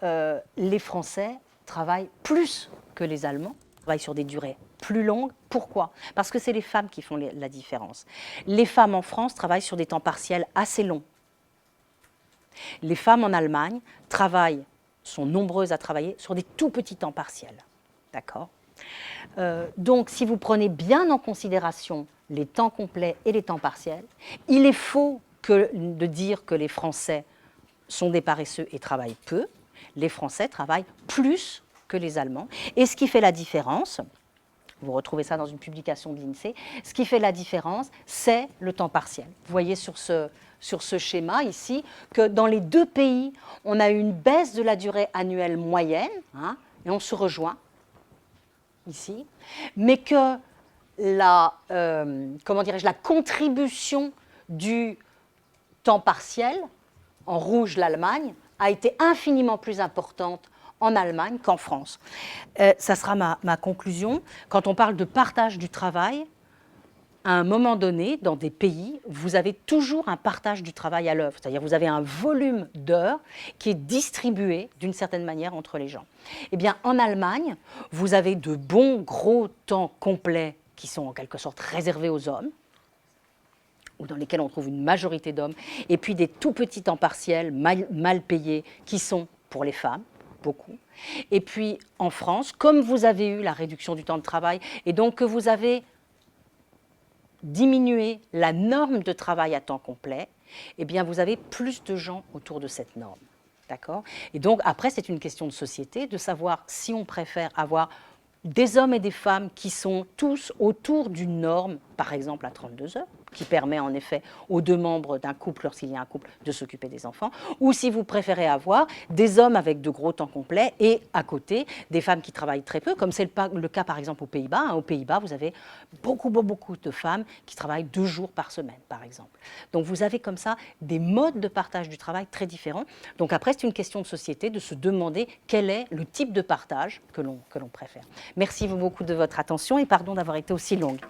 les Français travaillent plus que les Allemands, travaillent sur des durées plus longues. Pourquoi ? Parce que c'est les femmes qui font la différence. Les femmes en France travaillent sur des temps partiels assez longs. Les femmes en Allemagne sont nombreuses à travailler sur des tout petits temps partiels. D'accord ? Donc, si vous prenez bien en considération les temps complets et les temps partiels, il est faux de dire que les Français sont des paresseux et travaillent peu. Les Français travaillent plus que les Allemands. Et ce qui fait la différence, vous retrouvez ça dans une publication de l'INSEE, ce qui fait la différence, c'est le temps partiel. Vous voyez sur ce schéma ici que dans les deux pays, on a une baisse de la durée annuelle moyenne, hein, et on se rejoint ici, mais que la contribution du temps partiel, en rouge l'Allemagne, a été infiniment plus importante en Allemagne qu'en France. Ça sera ma conclusion. Quand on parle de partage du travail, à un moment donné, dans des pays, vous avez toujours un partage du travail à l'œuvre. C'est-à-dire vous avez un volume d'heures qui est distribué d'une certaine manière entre les gens. Eh bien, en Allemagne, vous avez de bons gros temps complets qui sont en quelque sorte réservés aux hommes, ou dans lesquels on trouve une majorité d'hommes, et puis des tout petits temps partiels mal payés qui sont pour les femmes, beaucoup. Et puis en France, comme vous avez eu la réduction du temps de travail, et donc que vous avez diminué la norme de travail à temps complet, eh bien vous avez plus de gens autour de cette norme. D'accord ? Et donc après, c'est une question de société, de savoir si on préfère avoir des hommes et des femmes qui sont tous autour d'une norme, par exemple à 32 heures, qui permet en effet aux deux membres d'un couple, lorsqu'il y a un couple, de s'occuper des enfants, ou si vous préférez avoir des hommes avec de gros temps complets et à côté des femmes qui travaillent très peu, comme c'est le cas par exemple aux Pays-Bas. Aux Pays-Bas, vous avez beaucoup de femmes qui travaillent 2 jours par semaine, par exemple. Donc vous avez comme ça des modes de partage du travail très différents. Donc après, c'est une question de société de se demander quel est le type de partage que l'on préfère. Merci beaucoup de votre attention et pardon d'avoir été aussi longue.